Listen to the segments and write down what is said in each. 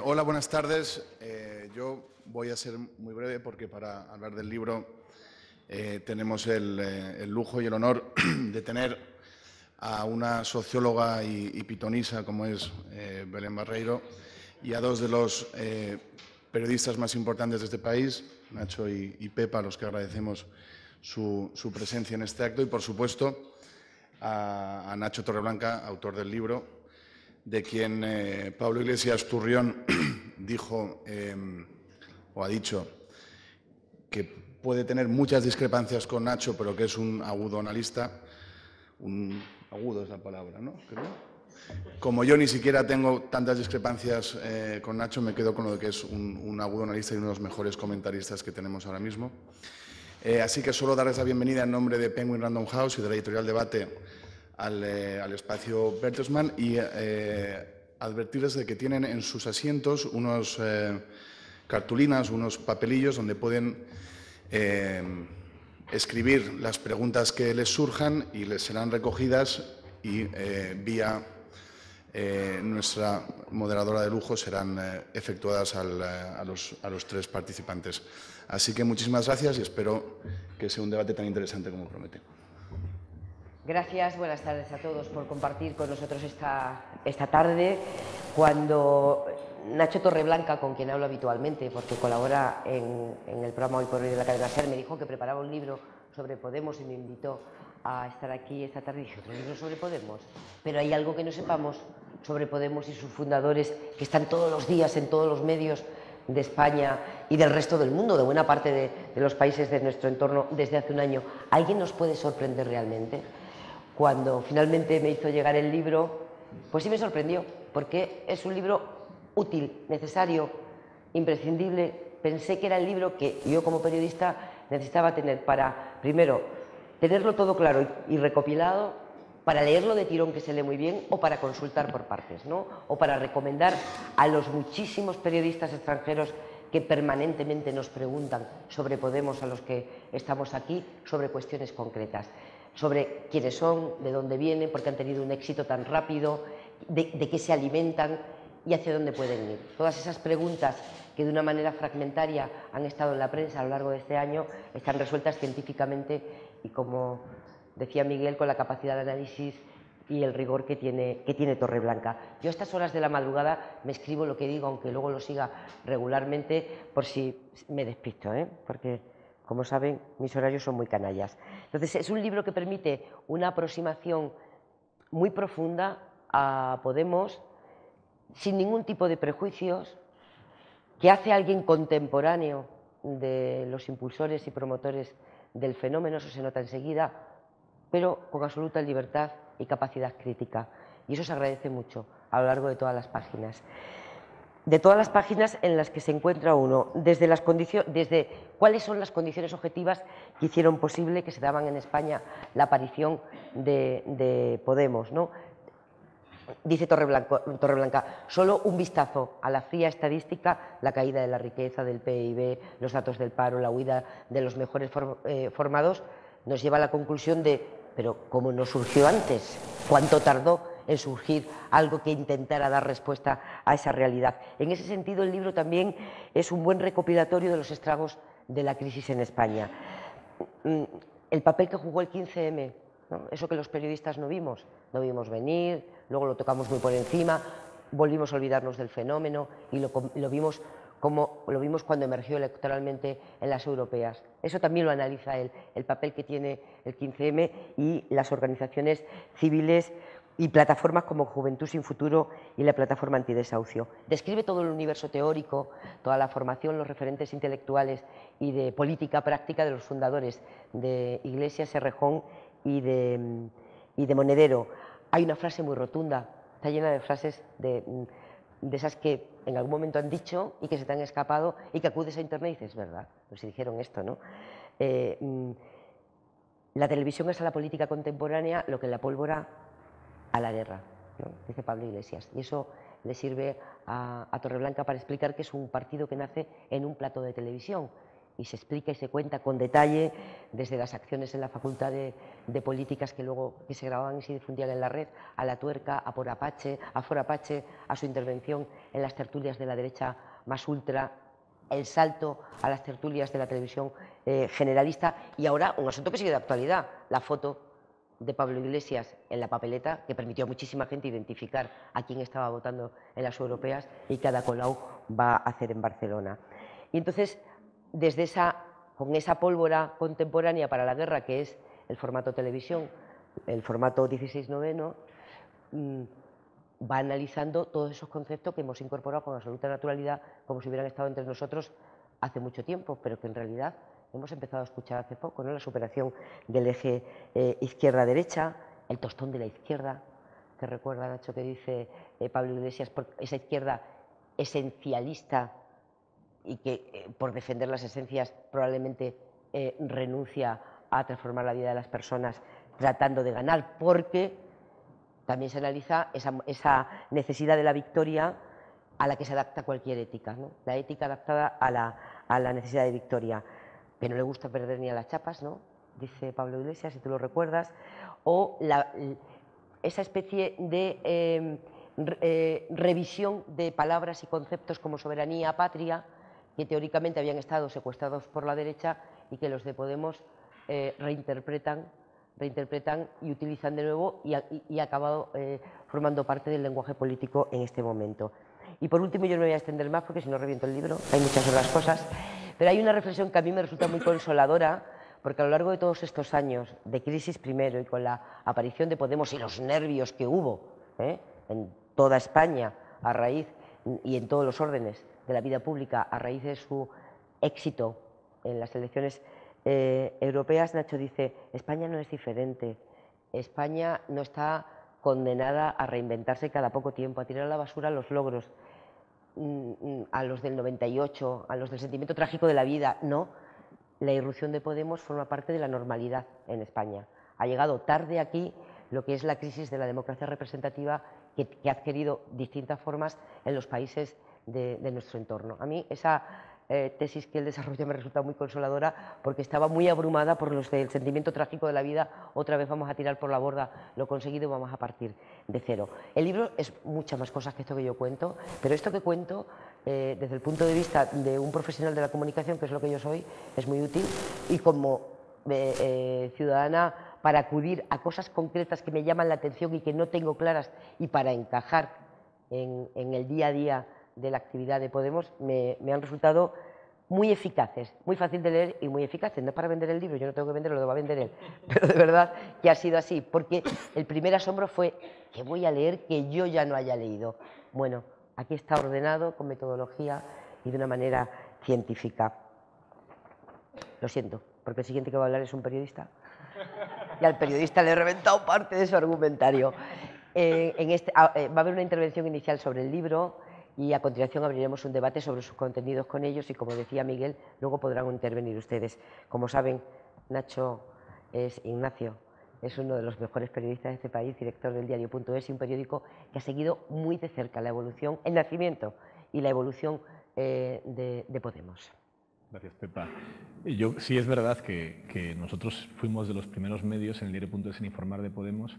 Hola, buenas tardes. Yo voy a ser muy breve porque para hablar del libro tenemos el lujo y el honor de tener a una socióloga y pitonisa como es Belén Barreiro y a dos de los periodistas más importantes de este país, Nacho y Pepa, a los que agradecemos su presencia en este acto, y por supuesto a Nacho Torreblanca, autor del libro, de quien Pablo Iglesias Turrión dijo o ha dicho que puede tener muchas discrepancias con Nacho, pero que es un agudo analista. Agudo es la palabra, ¿no? Creo. Como yo ni siquiera tengo tantas discrepancias con Nacho, me quedo con lo de que es un agudo analista y uno de los mejores comentaristas que tenemos ahora mismo. Así que solo darles la bienvenida en nombre de Penguin Random House y de la editorial Debate al espacio Bertelsmann y advertirles de que tienen en sus asientos unos cartulinas, unos papelillos donde pueden escribir las preguntas que les surjan y les serán recogidas y vía nuestra moderadora de lujo serán efectuadas a los tres participantes. Así que muchísimas gracias y espero que sea un debate tan interesante como promete. Gracias, buenas tardes a todos por compartir con nosotros esta tarde. Cuando Nacho Torreblanca, con quien hablo habitualmente, porque colabora en el programa Hoy por Hoy de la cadena SER, me dijo que preparaba un libro sobre Podemos y me invitó a estar aquí esta tarde, y dije, ¿otro libro sobre Podemos? Pero hay algo que no sepamos sobre Podemos y sus fundadores, que están todos los días en todos los medios de España y del resto del mundo, de buena parte de los países de nuestro entorno desde hace un año. ¿Alguien nos puede sorprender realmente? Cuando finalmente me hizo llegar el libro, pues sí me sorprendió, porque es un libro útil, necesario, imprescindible. Pensé que era el libro que yo como periodista necesitaba tener para, primero, tenerlo todo claro y recopilado, para leerlo de tirón, que se lee muy bien, o para consultar por partes, ¿no? O para recomendar a los muchísimos periodistas extranjeros que permanentemente nos preguntan sobre Podemos, a los que estamos aquí, sobre cuestiones concretas, sobre quiénes son, de dónde vienen, por qué han tenido un éxito tan rápido, de qué se alimentan y hacia dónde pueden ir. Todas esas preguntas que de una manera fragmentaria han estado en la prensa a lo largo de este año están resueltas científicamente y, como decía Miguel, con la capacidad de análisis y el rigor que tiene Torreblanca. Yo a estas horas de la madrugada me escribo lo que digo, aunque luego lo siga regularmente, por si me despisto, porque, como saben, mis horarios son muy canallas. Entonces, es un libro que permite una aproximación muy profunda a Podemos, sin ningún tipo de prejuicios, que hace a alguien contemporáneo de los impulsores y promotores del fenómeno, eso se nota enseguida, pero con absoluta libertad y capacidad crítica. Y eso se agradece mucho a lo largo de todas las páginas. De todas las páginas en las que se encuentra uno, desde cuáles son las condiciones objetivas que hicieron posible que se daban en España la aparición de Podemos, ¿no? Dice Torreblanca, solo un vistazo a la fría estadística, la caída de la riqueza, del PIB, los datos del paro, la huida de los mejores formados, nos lleva a la conclusión de, pero ¿cómo no surgió antes? ¿Cuánto tardó en surgir algo que intentara dar respuesta a esa realidad? En ese sentido, el libro también es un buen recopilatorio de los estragos de la crisis en España. El papel que jugó el 15M, ¿no? Eso que los periodistas no vimos venir, luego lo tocamos muy por encima, volvimos a olvidarnos del fenómeno y lo vimos cuando emergió electoralmente en las europeas. Eso también lo analiza él, el papel que tiene el 15M y las organizaciones civiles y plataformas como Juventud Sin Futuro y la Plataforma Antidesahucio. Describe todo el universo teórico, toda la formación, los referentes intelectuales y de política práctica de los fundadores de Iglesias, Errejón y de Monedero. Hay una frase muy rotunda, está llena de frases de esas que en algún momento han dicho y que se te han escapado y que acudes a internet y dices, verdad, pues si dijeron esto, ¿no? La televisión es a la política contemporánea lo que la pólvora a la guerra, ¿no? Dice Pablo Iglesias. Y eso le sirve a Torreblanca para explicar que es un partido que nace en un plató de televisión y se explica y se cuenta con detalle desde las acciones en la Facultad de Políticas que se grababan y se difundían en la red, a La Tuerca, a Foro Apache, a su intervención en las tertulias de la derecha más ultra, el salto a las tertulias de la televisión generalista y ahora un asunto que sigue de actualidad, la foto de Pablo Iglesias en la papeleta, que permitió a muchísima gente identificar a quién estaba votando en las europeas y que Ada Colau va a hacer en Barcelona. Y entonces, con esa pólvora contemporánea para la guerra, que es el formato televisión, el formato 16:9, va analizando todos esos conceptos que hemos incorporado con absoluta naturalidad, como si hubieran estado entre nosotros hace mucho tiempo, pero que en realidad hemos empezado a escuchar hace poco, ¿no? La superación del eje izquierda-derecha, el tostón de la izquierda, que recuerda, Nacho, que dice Pablo Iglesias, por esa izquierda esencialista y que por defender las esencias probablemente renuncia a transformar la vida de las personas tratando de ganar, porque también se analiza esa necesidad de la victoria a la que se adapta cualquier ética, ¿no? La ética adaptada a la necesidad de victoria. Que no le gusta perder ni a las chapas, ¿no? Dice Pablo Iglesias, si tú lo recuerdas, o esa especie de revisión de palabras y conceptos como soberanía, patria, que teóricamente habían estado secuestrados por la derecha y que los de Podemos reinterpretan y utilizan de nuevo y ha acabado formando parte del lenguaje político en este momento. Y por último, yo no me voy a extender más porque si no reviento el libro, hay muchas otras cosas. Pero hay una reflexión que a mí me resulta muy consoladora, porque a lo largo de todos estos años de crisis primero y con la aparición de Podemos y los nervios que hubo en toda España a raíz y en todos los órdenes de la vida pública a raíz de su éxito en las elecciones europeas, Nacho dice, España no es diferente, España no está condenada a reinventarse cada poco tiempo, a tirar a la basura los logros, a los del 98, a los del sentimiento trágico de la vida, no. La irrupción de Podemos forma parte de la normalidad en España. Ha llegado tarde aquí lo que es la crisis de la democracia representativa que ha adquirido distintas formas en los países de nuestro entorno. A mí esa tesis que él desarrolla me resulta muy consoladora porque estaba muy abrumada por los del sentimiento trágico de la vida. Otra vez vamos a tirar por la borda lo conseguido y vamos a partir de cero. El libro es muchas más cosas que esto que yo cuento, pero esto que cuento desde el punto de vista de un profesional de la comunicación, que es lo que yo soy, es muy útil y como ciudadana para acudir a cosas concretas que me llaman la atención y que no tengo claras y para encajar en el día a día de la actividad de Podemos, me han resultado muy eficaces, muy fácil de leer y muy eficaces. No es para vender el libro, yo no tengo que venderlo, lo va a vender él, pero de verdad que ha sido así, porque el primer asombro fue que voy a leer que yo ya no haya leído. Bueno, aquí está ordenado, con metodología y de una manera científica. Lo siento, porque el siguiente que va a hablar es un periodista y al periodista le he reventado parte de su argumentario. Va a haber una intervención inicial sobre el libro y a continuación abriremos un debate sobre sus contenidos con ellos y, como decía Miguel, luego podrán intervenir ustedes. Como saben, Ignacio es uno de los mejores periodistas de este país, director del diario.es y un periódico que ha seguido muy de cerca la evolución, el nacimiento y la evolución de Podemos. Gracias, Pepa. Sí es verdad que nosotros fuimos de los primeros medios en el diario.es en informar de Podemos,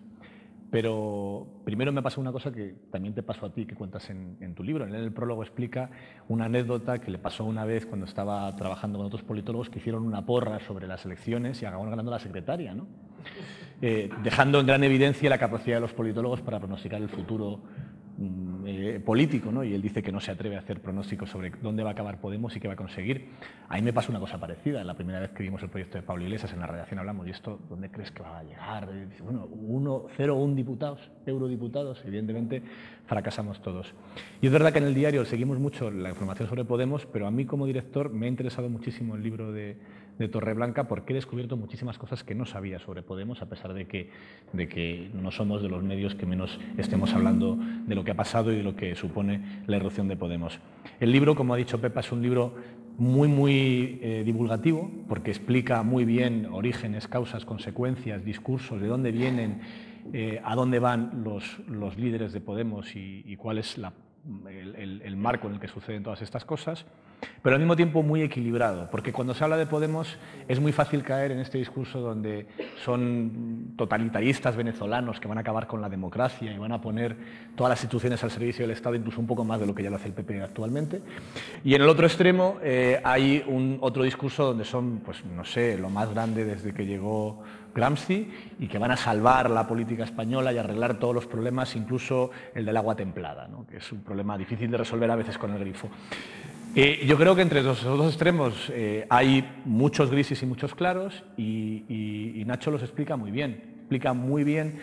pero primero me pasó una cosa que también te pasó a ti, que cuentas en tu libro. En el prólogo explica una anécdota que le pasó una vez cuando estaba trabajando con otros politólogos que hicieron una porra sobre las elecciones y acabaron ganando la secretaria, ¿no? Dejando en gran evidencia la capacidad de los politólogos para pronosticar el futuro político, ¿no? Y él dice que no se atreve a hacer pronósticos sobre dónde va a acabar Podemos y qué va a conseguir. A mí me pasó una cosa parecida. La primera vez que vimos el proyecto de Pablo Iglesias en la redacción hablamos, ¿y esto dónde crees que va a llegar? Dice, bueno, 0 o 1 diputados, eurodiputados, evidentemente fracasamos todos. Y es verdad que en el diario seguimos mucho la información sobre Podemos, pero a mí como director me ha interesado muchísimo el libro de Torreblanca porque he descubierto muchísimas cosas que no sabía sobre Podemos, a pesar de que no somos de los medios que menos estemos hablando de lo que ha pasado y de lo que supone la irrupción de Podemos. El libro, como ha dicho Pepa, es un libro muy divulgativo, porque explica muy bien orígenes, causas, consecuencias, discursos, de dónde vienen, a dónde van los líderes de Podemos y cuál es el marco en el que suceden todas estas cosas, pero al mismo tiempo muy equilibrado, porque cuando se habla de Podemos es muy fácil caer en este discurso donde son totalitaristas venezolanos que van a acabar con la democracia y van a poner todas las instituciones al servicio del Estado, incluso un poco más de lo que ya lo hace el PP actualmente. Y en el otro extremo hay otro discurso donde son, pues no sé, lo más grande desde que llegó Gramsci y que van a salvar la política española y arreglar todos los problemas, incluso el del agua templada, ¿no? Que es un problema difícil de resolver a veces con el grifo. Yo creo que entre los dos extremos hay muchos grises y muchos claros y Nacho los explica muy bien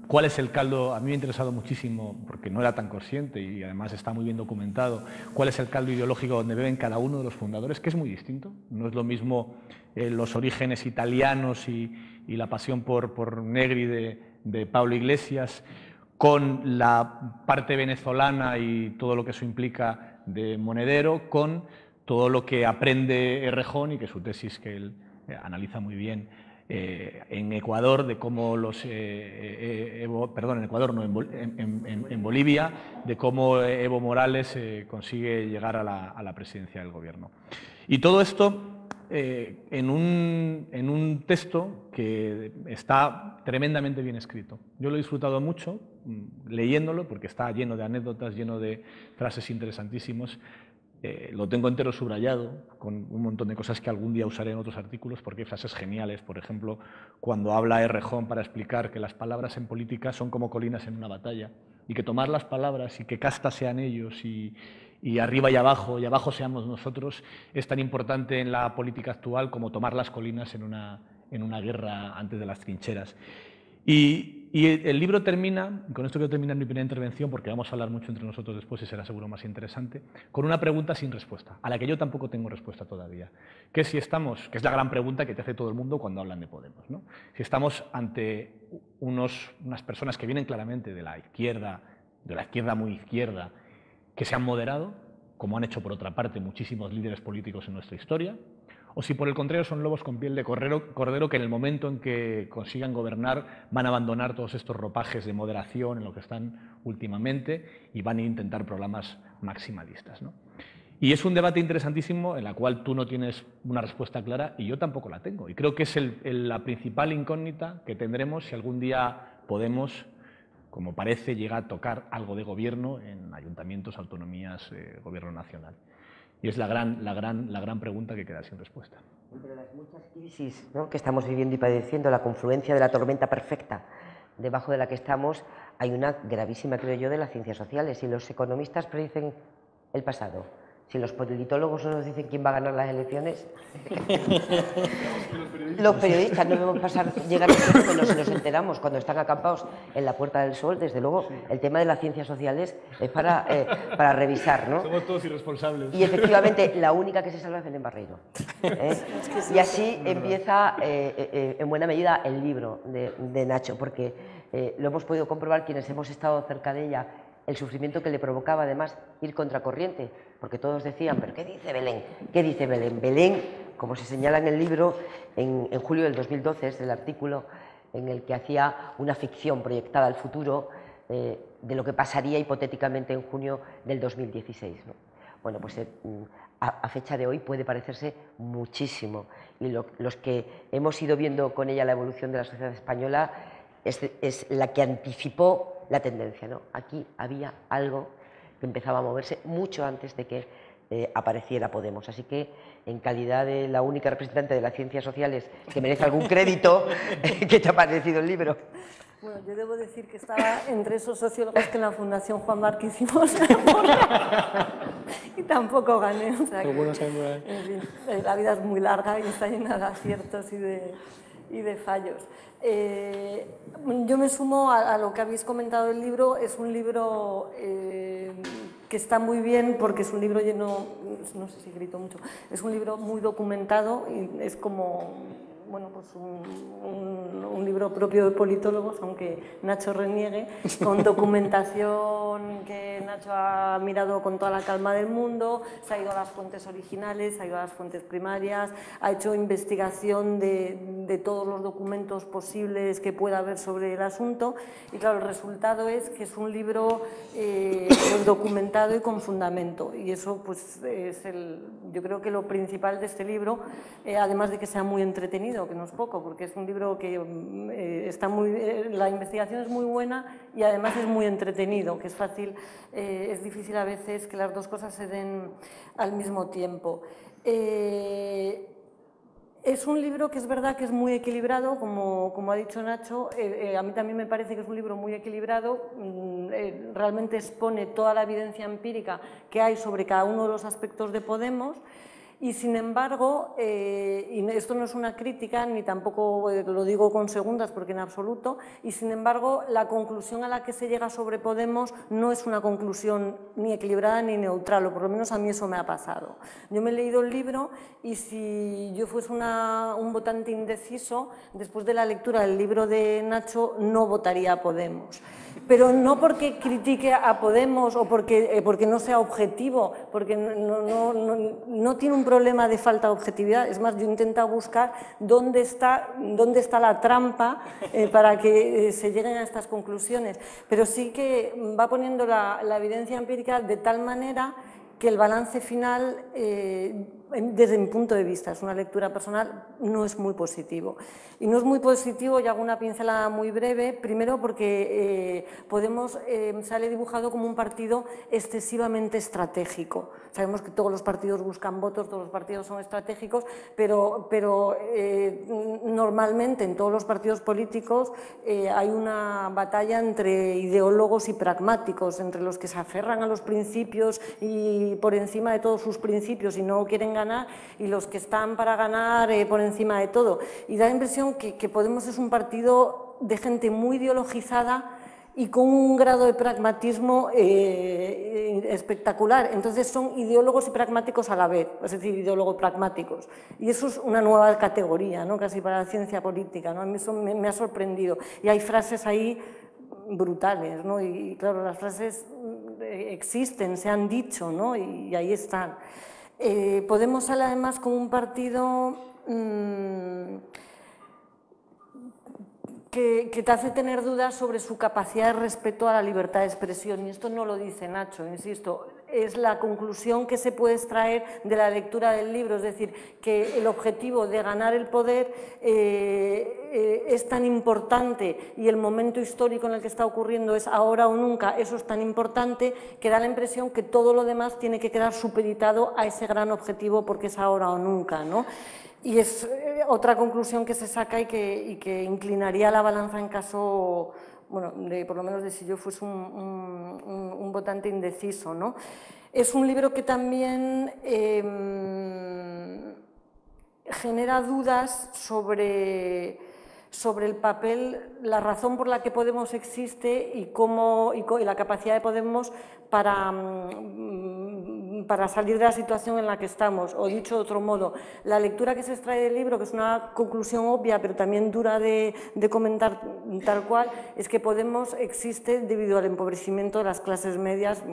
cuál es el caldo. A mí me ha interesado muchísimo, porque no era tan consciente y además está muy bien documentado, cuál es el caldo ideológico donde beben cada uno de los fundadores, que es muy distinto. No es lo mismo los orígenes italianos y la pasión por Negri de Pablo Iglesias con la parte venezolana y todo lo que eso implica de Monedero, con todo lo que aprende Errejón y que su tesis que él analiza muy bien en Ecuador, de cómo en Bolivia, de cómo Evo Morales consigue llegar a la presidencia del gobierno. Y todo esto en un texto que está tremendamente bien escrito. Yo lo he disfrutado mucho leyéndolo porque está lleno de anécdotas, lleno de frases interesantísimas. Lo tengo entero subrayado con un montón de cosas que algún día usaré en otros artículos porque hay frases geniales. Por ejemplo, cuando habla Errejón para explicar que las palabras en política son como colinas en una batalla y que tomar las palabras y que castas sean ellos y arriba y abajo seamos nosotros, es tan importante en la política actual como tomar las colinas en una guerra antes de las trincheras. Y el libro termina, y con esto quiero terminar mi primera intervención porque vamos a hablar mucho entre nosotros después y será seguro más interesante, con una pregunta sin respuesta, a la que yo tampoco tengo respuesta todavía, que es si estamos, que es la gran pregunta que te hace todo el mundo cuando hablan de Podemos, ¿no? Si estamos ante unas personas que vienen claramente de la izquierda muy izquierda, que se han moderado, como han hecho por otra parte muchísimos líderes políticos en nuestra historia, o si por el contrario son lobos con piel de cordero que en el momento en que consigan gobernar van a abandonar todos estos ropajes de moderación en lo que están últimamente y van a intentar programas maximalistas, ¿no? Y es un debate interesantísimo en el cual tú no tienes una respuesta clara y yo tampoco la tengo. Y creo que es la principal incógnita que tendremos si algún día Podemos, como parece, llega a tocar algo de gobierno en ayuntamientos, autonomías, gobierno nacional. Y es la gran pregunta que queda sin respuesta. Entre las muchas crisis, ¿no?, que estamos viviendo y padeciendo, la confluencia de la tormenta perfecta debajo de la que estamos, hay una gravísima, creo yo, de las ciencias sociales. Si los economistas predicen el pasado, si los politólogos no nos dicen quién va a ganar las elecciones, los periodistas no debemos llegar a ese fenómeno si nos enteramos cuando están acampados en la Puerta del Sol. Desde luego, el tema de las ciencias sociales es para revisar, ¿no? Somos todos irresponsables. Y efectivamente, la única que se salva es Belén Barreiro. Y así empieza, en buena medida, el libro de Nacho, porque lo hemos podido comprobar quienes hemos estado cerca de ella, el sufrimiento que le provocaba además ir contracorriente, porque todos decían, ¿pero qué dice Belén? ¿Qué dice Belén? Belén, como se señala en el libro, en julio del 2012, es el artículo en el que hacía una ficción proyectada al futuro de lo que pasaría hipotéticamente en junio del 2016, ¿no? Bueno, pues a fecha de hoy puede parecerse muchísimo, y los que hemos ido viendo con ella la evolución de la sociedad española es la que anticipó la tendencia, ¿no? Aquí había algo que empezaba a moverse mucho antes de que apareciera Podemos. Así que, en calidad de la única representante de las ciencias sociales que merece algún crédito, ¿qué te ha parecido el libro? Bueno, yo debo decir que estaba entre esos sociólogos que en la Fundación Juan Marc hicimos y tampoco gané. O sea, en fin, la vida es muy larga y está llena de aciertos y de fallos. Yo me sumo a lo que habéis comentado del libro. Es un libro que está muy bien porque es un libro lleno, no sé si grito mucho, es un libro muy documentado y es como bueno, pues un libro propio de politólogos, aunque Nacho reniegue, con documentación que Nacho ha mirado con toda la calma del mundo, se ha ido a las fuentes originales, se ha ido a las fuentes primarias, ha hecho investigación de todos los documentos posibles que pueda haber sobre el asunto, y claro, el resultado es que es un libro pues documentado y con fundamento, y eso pues es yo creo que lo principal de este libro, además de que sea muy entretenido, que no es poco, porque es un libro que la investigación es muy buena y además es muy entretenido, que es fácil, es difícil a veces que las dos cosas se den al mismo tiempo. Es un libro que es verdad que es muy equilibrado, como ha dicho Nacho, a mí también me parece que es un libro muy equilibrado, realmente expone toda la evidencia empírica que hay sobre cada uno de los aspectos de Podemos, y sin embargo, y esto no es una crítica ni tampoco lo digo con segundas porque en absoluto, y sin embargo la conclusión a la que se llega sobre Podemos no es una conclusión ni equilibrada ni neutral, o por lo menos a mí eso me ha pasado. Yo me he leído el libro y si yo fuese un votante indeciso, después de la lectura del libro de Nacho no votaría a Podemos. Pero no porque critique a Podemos o porque no sea objetivo, porque no tiene un problema de falta de objetividad. Es más, yo he intentado buscar dónde está la trampa para que se lleguen a estas conclusiones. Pero sí que va poniendo la evidencia empírica de tal manera que el balance final, desde mi punto de vista, es una lectura personal, no es muy positivo. Y no es muy positivo, y hago una pincelada muy breve, primero porque Podemos sale dibujado como un partido excesivamente estratégico. Sabemos que todos los partidos buscan votos, todos los partidos son estratégicos, pero normalmente en todos los partidos políticos hay una batalla entre ideólogos y pragmáticos, entre los que se aferran a los principios y por encima de todos sus principios y no quieren ganar, y los que están para ganar por encima de todo. Y da la impresión que Podemos es un partido de gente muy ideologizada y con un grado de pragmatismo espectacular. Entonces son ideólogos y pragmáticos a la vez, es decir, ideólogos pragmáticos. Y eso es una nueva categoría, ¿no? Casi para la ciencia política, ¿no? A mí eso me ha sorprendido. Y hay frases ahí brutales, ¿no? Y claro, las frases existen, se han dicho, ¿no? Y ahí están. Podemos sale además como un partido que te hace tener dudas sobre su capacidad de respeto a la libertad de expresión, y esto no lo dice Nacho, insisto, es la conclusión que se puede extraer de la lectura del libro, es decir, que el objetivo de ganar el poder es tan importante y el momento histórico en el que está ocurriendo es ahora o nunca, eso es tan importante que da la impresión que todo lo demás tiene que quedar supeditado a ese gran objetivo porque es ahora o nunca, ¿no? Y es otra conclusión que se saca y que inclinaría la balanza en caso, bueno, por lo menos de si yo fuese un votante indeciso, ¿no? Es un libro que también genera dudas sobre el papel, la razón por la que Podemos existe y la capacidad de Podemos para salir de la situación en la que estamos. O dicho de otro modo, la lectura que se extrae del libro, que es una conclusión obvia, pero también dura de comentar tal cual, es que Podemos existe debido al empobrecimiento de las clases medias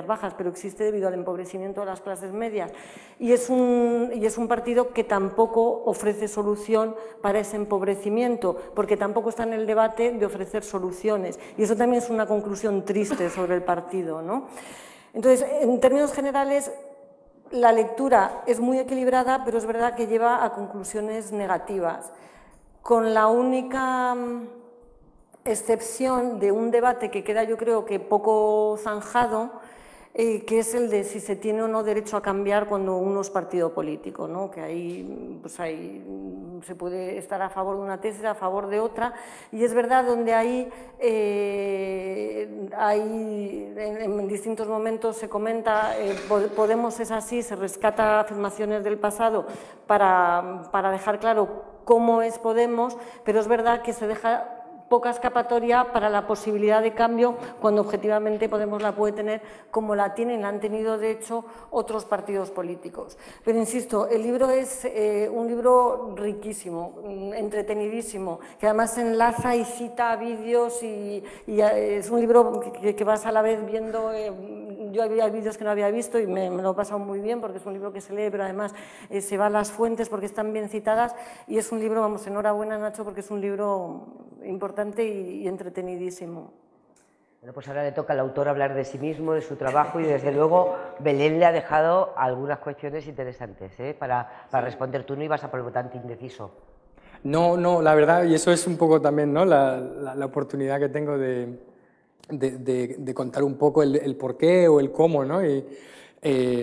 bajas, pero existe debido al empobrecimiento de las clases medias. Y es un partido que tampoco ofrece solución para ese empobrecimiento, porque tampoco está en el debate de ofrecer soluciones. Y eso también es una conclusión triste sobre el partido, ¿no? Entonces, en términos generales, la lectura es muy equilibrada, pero es verdad que lleva a conclusiones negativas, con la única excepción de un debate que queda, yo creo que poco zanjado, que es el de si se tiene o no derecho a cambiar cuando uno es partido político, ¿no? Que ahí, pues se puede estar a favor de una tesis, a favor de otra, y es verdad donde en distintos momentos se comenta, Podemos es así, se rescata afirmaciones del pasado para dejar claro cómo es Podemos, pero es verdad que se deja poca escapatoria para la posibilidad de cambio cuando objetivamente Podemos la puede tener como la tienen, la han tenido de hecho otros partidos políticos. Pero insisto, el libro es un libro riquísimo, entretenidísimo, que además enlaza y cita vídeos y es un libro que vas a la vez viendo. Yo había vídeos que no había visto y me lo he pasado muy bien porque es un libro que se lee, pero además se va a las fuentes porque están bien citadas y es un libro, vamos, enhorabuena Nacho, porque es un libro importante y entretenidísimo. Bueno, pues ahora le toca al autor hablar de sí mismo, de su trabajo y desde luego Belén le ha dejado algunas cuestiones interesantes para responder. Tú no ibas a por el votante indeciso. No, la verdad, y eso es un poco también, ¿no?, la oportunidad que tengo de contar un poco el por qué o el cómo, ¿no? Y,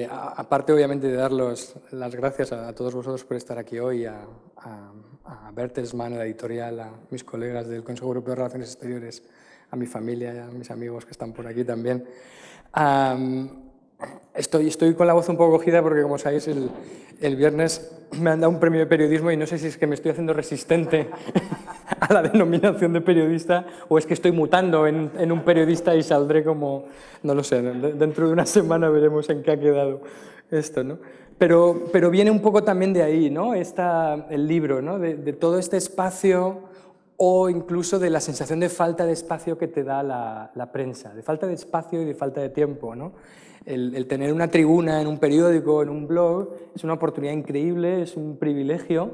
aparte, obviamente, de dar las gracias a todos vosotros por estar aquí hoy, a Bertelsmann, a la editorial, a mis colegas del Consejo Europeo de Relaciones Exteriores, a mi familia y a mis amigos que están por aquí también. Estoy con la voz un poco cogida porque, como sabéis, el viernes me han dado un premio de periodismo y no sé si es que me estoy haciendo resistente a la denominación de periodista o es que estoy mutando en un periodista y saldré como, no lo sé, dentro de una semana veremos en qué ha quedado esto, ¿no? Pero viene un poco también de ahí, ¿no? El libro, ¿no? De todo este espacio o incluso de la sensación de falta de espacio que te da la prensa, de falta de espacio y de falta de tiempo, ¿no? El tener una tribuna en un periódico, en un blog, es una oportunidad increíble, es un privilegio,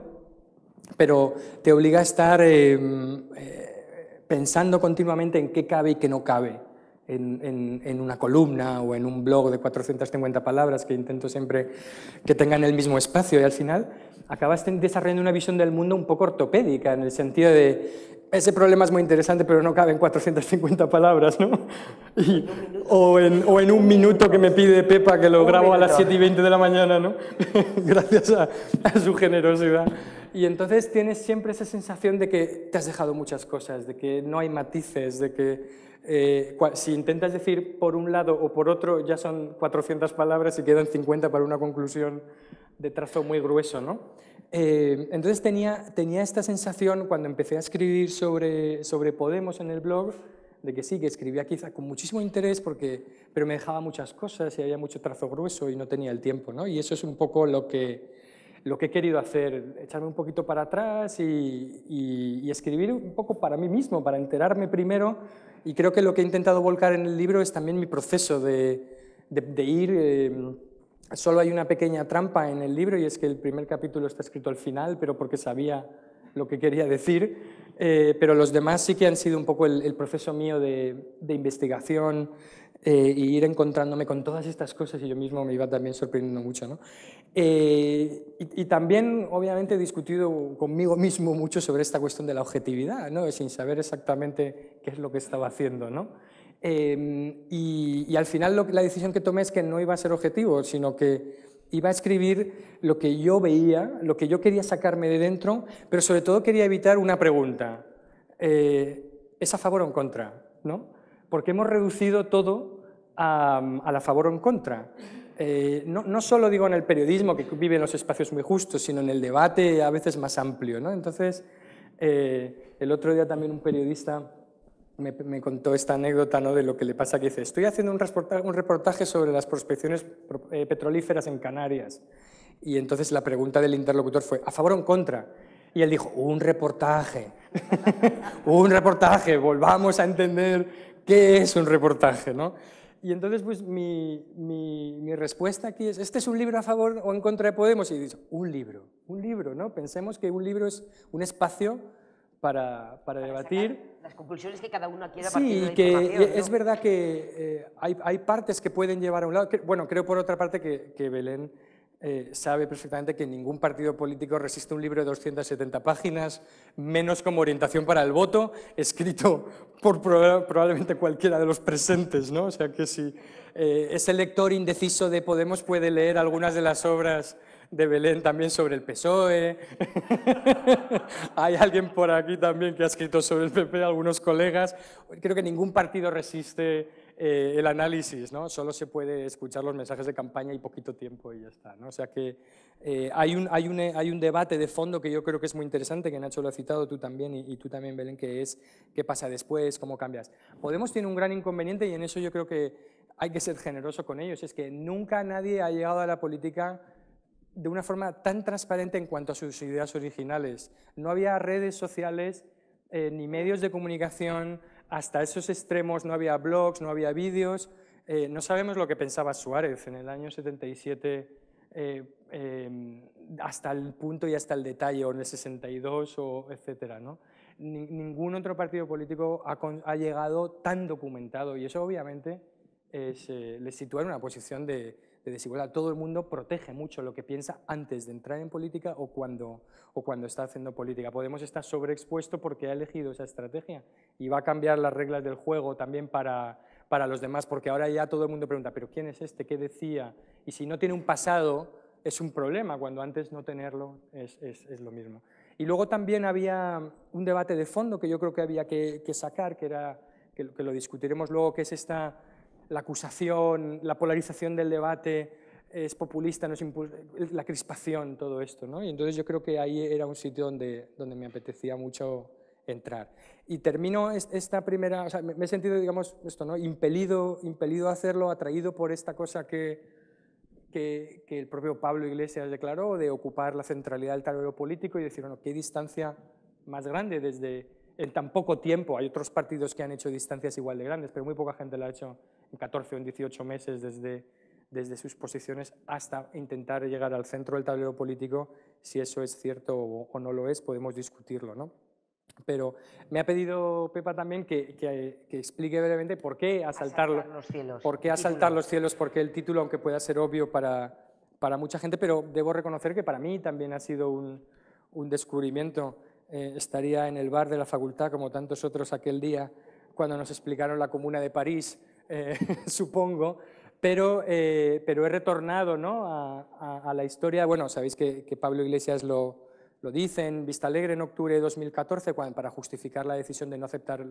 pero te obliga a estar pensando continuamente en qué cabe y qué no cabe en una columna o en un blog de 450 palabras que intento siempre que tengan el mismo espacio y al final acabas desarrollando una visión del mundo un poco ortopédica en el sentido de ese problema es muy interesante pero no cabe en 450 palabras, ¿no? O en un minuto que me pide Pepa que lo grabo a las 7:20 de la mañana, ¿no? Gracias a su generosidad. Y entonces tienes siempre esa sensación de que te has dejado muchas cosas, de que no hay matices, de que si intentas decir por un lado o por otro ya son 400 palabras y quedan 50 para una conclusión de trazo muy grueso, ¿no? Entonces tenía esta sensación cuando empecé a escribir sobre Podemos en el blog, de que sí, que escribía quizá con muchísimo interés, pero me dejaba muchas cosas y había mucho trazo grueso y no tenía el tiempo, ¿no? Y eso es un poco lo que he querido hacer, echarme un poquito para atrás y escribir un poco para mí mismo, para enterarme primero, y creo que lo que he intentado volcar en el libro es también mi proceso de ir... Solo hay una pequeña trampa en el libro y es que el primer capítulo está escrito al final, pero porque sabía lo que quería decir, pero los demás sí que han sido un poco el proceso mío de investigación y ir encontrándome con todas estas cosas y yo mismo me iba también sorprendiendo mucho, ¿no? Y también, obviamente, he discutido conmigo mismo mucho sobre esta cuestión de la objetividad, ¿no? Sin saber exactamente qué es lo que estaba haciendo, ¿no? Y al final la decisión que tomé es que no iba a ser objetivo, sino que iba a escribir lo que yo veía, lo que yo quería sacarme de dentro, pero sobre todo quería evitar una pregunta. ¿Es a favor o en contra? ¿No? Porque hemos reducido todo a la favor o en contra. No solo digo en el periodismo, que vive en los espacios muy justos, sino en el debate a veces más amplio, ¿no? Entonces, el otro día también un periodista me contó esta anécdota, ¿no?, de lo que le pasa, que dice, estoy haciendo un reportaje sobre las prospecciones petrolíferas en Canarias. Y entonces la pregunta del interlocutor fue, ¿a favor o en contra? Y él dijo, un reportaje, un reportaje, volvamos a entender qué es un reportaje, ¿no? Y entonces pues mi respuesta aquí es, ¿este es un libro a favor o en contra de Podemos? Y dice, un libro, ¿no? Pensemos que un libro es un espacio para debatir. Las conclusiones que cada uno quiera partir de la información, ¿no? Es verdad que hay partes que pueden llevar a un lado. Bueno, creo por otra parte que Belén sabe perfectamente que ningún partido político resiste un libro de 270 páginas, menos como orientación para el voto, escrito por probablemente cualquiera de los presentes, ¿no? O sea que si ese lector indeciso de Podemos puede leer algunas de las obras de Belén también sobre el PSOE. Hay alguien por aquí también que ha escrito sobre el PP, algunos colegas. Creo que ningún partido resiste el análisis, ¿no? Solo se puede escuchar los mensajes de campaña y poquito tiempo y ya está, ¿no? O sea que hay un debate de fondo que yo creo que es muy interesante, que Nacho lo ha citado, tú también, y tú también, Belén, que es qué pasa después, cómo cambias. Podemos tiene un gran inconveniente y en eso yo creo que hay que ser generoso con ellos, es que nunca nadie ha llegado a la política de una forma tan transparente en cuanto a sus ideas originales. No había redes sociales ni medios de comunicación, hasta esos extremos no había blogs, no había vídeos. No sabemos lo que pensaba Suárez en el año 77 hasta el punto y hasta el detalle, o en el 62, o etcétera, ¿no? Ningún otro partido político ha llegado tan documentado y eso obviamente les sitúa en una posición de desigualdad. Todo el mundo protege mucho lo que piensa antes de entrar en política o cuando está haciendo política. Podemos estar sobreexpuesto porque ha elegido esa estrategia y va a cambiar las reglas del juego también para los demás, porque ahora ya todo el mundo pregunta, ¿pero quién es este? ¿Qué decía? Y si no tiene un pasado es un problema, cuando antes no tenerlo es lo mismo. Y luego también había un debate de fondo que yo creo que había que sacar, que lo discutiremos luego, que es la acusación, la polarización del debate, es populista, no es la crispación, todo esto, ¿no? Y entonces yo creo que ahí era un sitio donde me apetecía mucho entrar. Y termino esta primera, o sea, me he sentido, digamos, esto, ¿no? impelido a hacerlo, atraído por esta cosa que el propio Pablo Iglesias declaró, de ocupar la centralidad del tablero político y decir, bueno, qué distancia más grande desde en tan poco tiempo. Hay otros partidos que han hecho distancias igual de grandes, pero muy poca gente lo ha hecho en 14 o en 18 meses desde sus posiciones hasta intentar llegar al centro del tablero político. Si eso es cierto o no lo es, podemos discutirlo, ¿no? Pero me ha pedido Pepa también que explique brevemente por qué asaltar los cielos. ¿Por qué asaltar los cielos? Porque el título, aunque pueda ser obvio para mucha gente, pero debo reconocer que para mí también ha sido un descubrimiento. Estaría en el bar de la facultad, como tantos otros aquel día, cuando nos explicaron la Comuna de París, supongo, pero he retornado, ¿no? a la historia. Bueno, sabéis que Pablo Iglesias lo dice en Vista Alegre en octubre de 2014, para justificar la decisión de no aceptar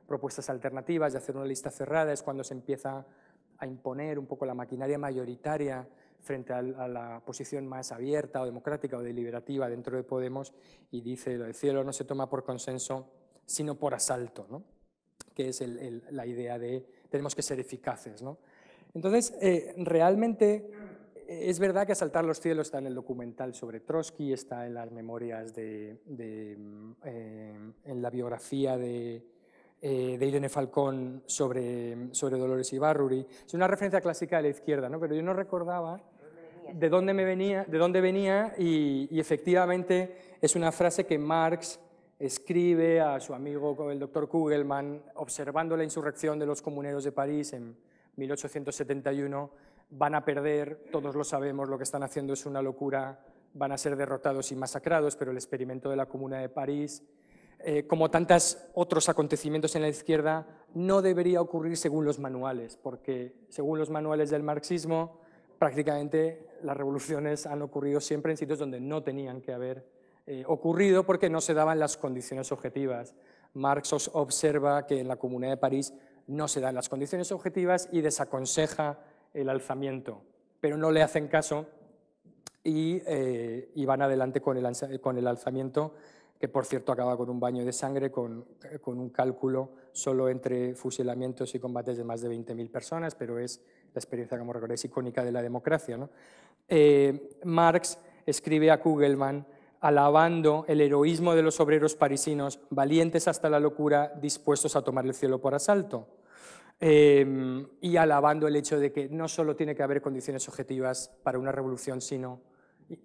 propuestas alternativas, de hacer una lista cerrada, es cuando se empieza a imponer un poco la maquinaria mayoritaria frente a la posición más abierta o democrática o deliberativa dentro de Podemos, y dice, lo del cielo no se toma por consenso, sino por asalto, ¿no? Que es la idea de tenemos que ser eficaces, ¿no? Entonces, realmente es verdad que asaltar los cielos está en el documental sobre Trotsky, está en las memorias en la biografía de Irene Falcón sobre Dolores Ibárruri. Es una referencia clásica de la izquierda, ¿no? Pero yo no recordaba de dónde venía y efectivamente es una frase que Marx escribe a su amigo el doctor Kugelman observando la insurrección de los comuneros de París en 1871. Van a perder, todos lo sabemos, lo que están haciendo es una locura, van a ser derrotados y masacrados, pero el experimento de la Comuna de París, como tantos otros acontecimientos en la izquierda, no debería ocurrir según los manuales, porque según los manuales del marxismo, prácticamente las revoluciones han ocurrido siempre en sitios donde no tenían que haber ocurrido porque no se daban las condiciones objetivas. Marx observa que en la Comuna de París no se dan las condiciones objetivas y desaconseja el alzamiento, pero no le hacen caso y van adelante con el alzamiento, que por cierto acaba con un baño de sangre, con un cálculo solo entre fusilamientos y combates de más de 20.000 personas, pero es la experiencia, como recordáis, icónica de la democracia, ¿no? Marx escribe a Kugelman alabando el heroísmo de los obreros parisinos, valientes hasta la locura, dispuestos a tomar el cielo por asalto. Y alabando el hecho de que no solo tiene que haber condiciones objetivas para una revolución, sino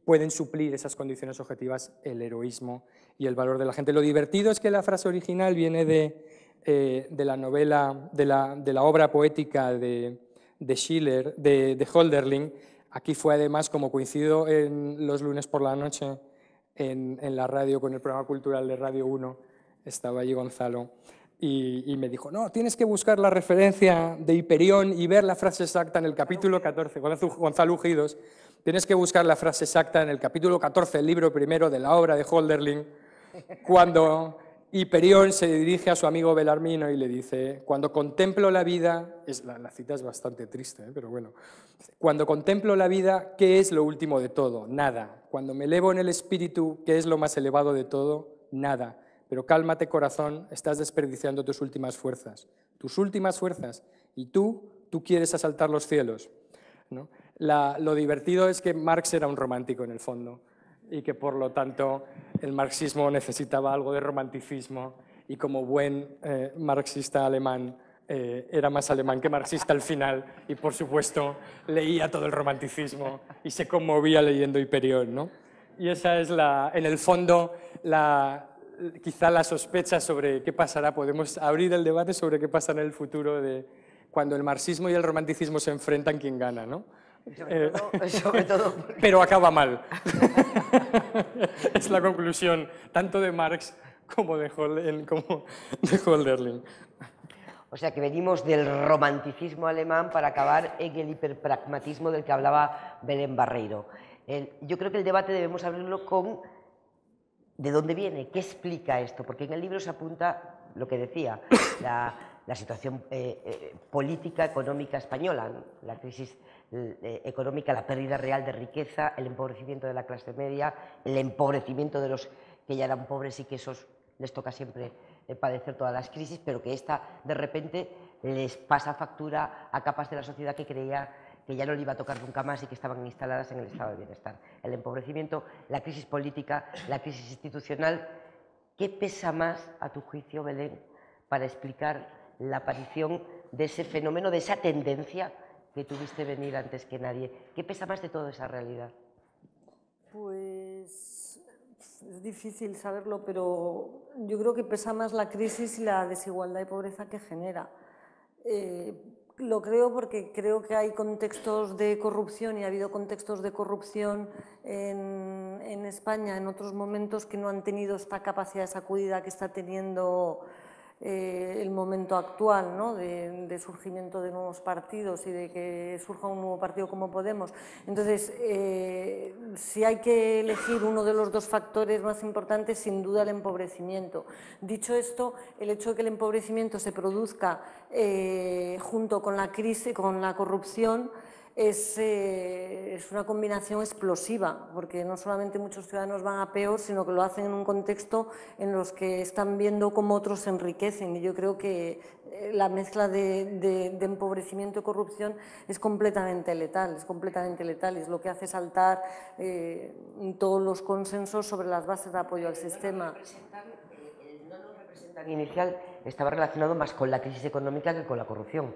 pueden suplir esas condiciones objetivas el heroísmo y el valor de la gente. Lo divertido es que la frase original viene de la novela, de la obra poética de Schiller, de Hölderlin. Aquí fue además, como coincido en los lunes por la noche en la radio con el programa cultural de Radio 1, estaba allí Gonzalo, y me dijo, no, tienes que buscar la referencia de Hiperión y ver la frase exacta en el capítulo 14, Gonzalo Ujidos, tienes que buscar la frase exacta en el capítulo 14 del libro primero de la obra de Hölderlin, cuando Y Perión se dirige a su amigo Belarmino y le dice, cuando contemplo la vida, la cita es bastante triste, pero bueno, cuando contemplo la vida, ¿qué es lo último de todo? Nada. Cuando me elevo en el espíritu, ¿qué es lo más elevado de todo? Nada. Pero cálmate, corazón, estás desperdiciando tus últimas fuerzas. Tus últimas fuerzas. Y tú quieres asaltar los cielos, ¿no? Lo divertido es que Marx era un romántico en el fondo y que por lo tanto el marxismo necesitaba algo de romanticismo y como buen marxista alemán era más alemán que marxista al final y por supuesto leía todo el romanticismo y se conmovía leyendo Hiperión, ¿no? Y esa es en el fondo quizá la sospecha sobre qué pasará. Podemos abrir el debate sobre qué pasa en el futuro de cuando el marxismo y el romanticismo se enfrentan, quién gana, ¿no? Sobre todo Pero acaba mal. Es la conclusión tanto de Marx como de Hölderlin. O sea que venimos del romanticismo alemán para acabar en el hiperpragmatismo del que hablaba Belén Barreiro. Yo creo que el debate debemos abrirlo con ¿de dónde viene? ¿Qué explica esto? Porque en el libro se apunta lo que decía, la situación política, económica española, ¿no? La crisis económica, la pérdida real de riqueza, el empobrecimiento de la clase media, el empobrecimiento de los que ya eran pobres y que esos les toca siempre padecer todas las crisis, pero que esta de repente les pasa factura a capas de la sociedad que creía que ya no le iba a tocar nunca más y que estaban instaladas en el estado de bienestar. El empobrecimiento, la crisis política, la crisis institucional. ¿Qué pesa más, a tu juicio, Belén, para explicar la aparición de ese fenómeno, de esa tendencia que tuviste venir antes que nadie? ¿Qué pesa más de toda esa realidad? Pues es difícil saberlo, pero yo creo que pesa más la crisis y la desigualdad y pobreza que genera. Lo creo porque creo que hay contextos de corrupción y ha habido contextos de corrupción en España en otros momentos que no han tenido esta capacidad de sacudida que está teniendo el momento actual, ¿no? de surgimiento de nuevos partidos y de que surja un nuevo partido como Podemos. Entonces, si hay que elegir uno de los dos factores más importantes, sin duda el empobrecimiento. Dicho esto, el hecho de que el empobrecimiento se produzca junto con la crisis, con la corrupción, es una combinación explosiva, porque no solamente muchos ciudadanos van a peor, sino que lo hacen en un contexto en los que están viendo cómo otros se enriquecen. Y yo creo que la mezcla de empobrecimiento y corrupción es completamente letal, es lo que hace saltar todos los consensos sobre las bases de apoyo al sistema. El no nos representan inicial estaba relacionado más con la crisis económica que con la corrupción.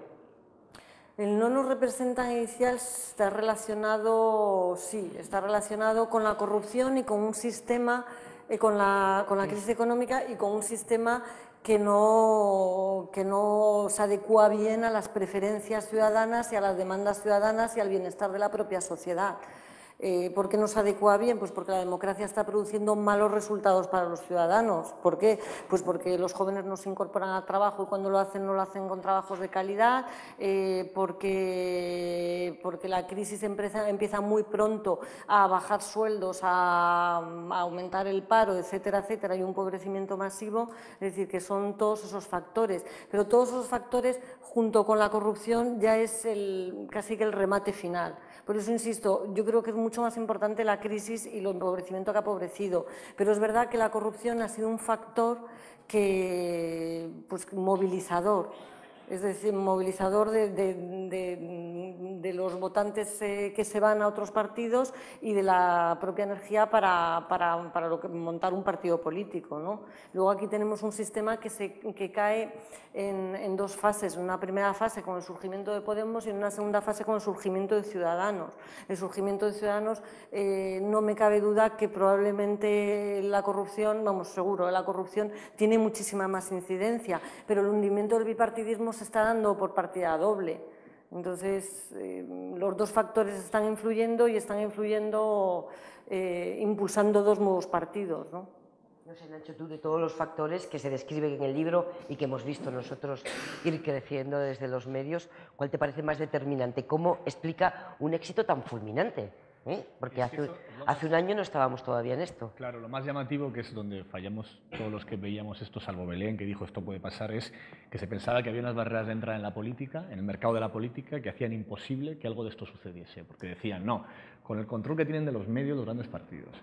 El no nos representan inicial está relacionado, sí, está relacionado con la corrupción y con un sistema, con la crisis económica y con un sistema que no se adecua bien a las preferencias ciudadanas y a las demandas ciudadanas y al bienestar de la propia sociedad. ¿Por qué no se adecua bien? Pues porque la democracia está produciendo malos resultados para los ciudadanos. ¿Por qué? Pues porque los jóvenes no se incorporan al trabajo y cuando lo hacen no lo hacen con trabajos de calidad, porque la crisis empieza muy pronto a bajar sueldos, a aumentar el paro, etcétera, etcétera, y un empobrecimiento masivo. Es decir, que son todos esos factores. Pero todos esos factores, junto con la corrupción, ya es casi que el remate final. Por eso insisto, yo creo que es mucho más importante la crisis y el empobrecimiento que ha empobrecido, pero es verdad que la corrupción ha sido un factor movilizador, es decir, movilizador de los votantes que se van a otros partidos y de la propia energía para montar un partido político, ¿no? Luego aquí tenemos un sistema que cae en dos fases, en una primera fase con el surgimiento de Podemos y en una segunda fase con el surgimiento de Ciudadanos. El surgimiento de Ciudadanos, no me cabe duda que probablemente la corrupción, vamos, seguro, la corrupción tiene muchísima más incidencia, pero el hundimiento del bipartidismo se está dando por partida doble. Entonces, los dos factores están influyendo y están influyendo, impulsando dos nuevos partidos, ¿no? No sé, Nacho, tú de todos los factores que se describen en el libro y que hemos visto nosotros ir creciendo desde los medios, ¿cuál te parece más determinante? ¿Cómo explica un éxito tan fulminante Porque hace un año no estábamos todavía en esto. Claro, lo más llamativo, que es donde fallamos todos los que veíamos esto, salvo Belén, que dijo esto puede pasar, es que se pensaba que había unas barreras de entrada en la política, en el mercado de la política, que hacían imposible que algo de esto sucediese. Porque decían, no, con el control que tienen de los medios los grandes partidos,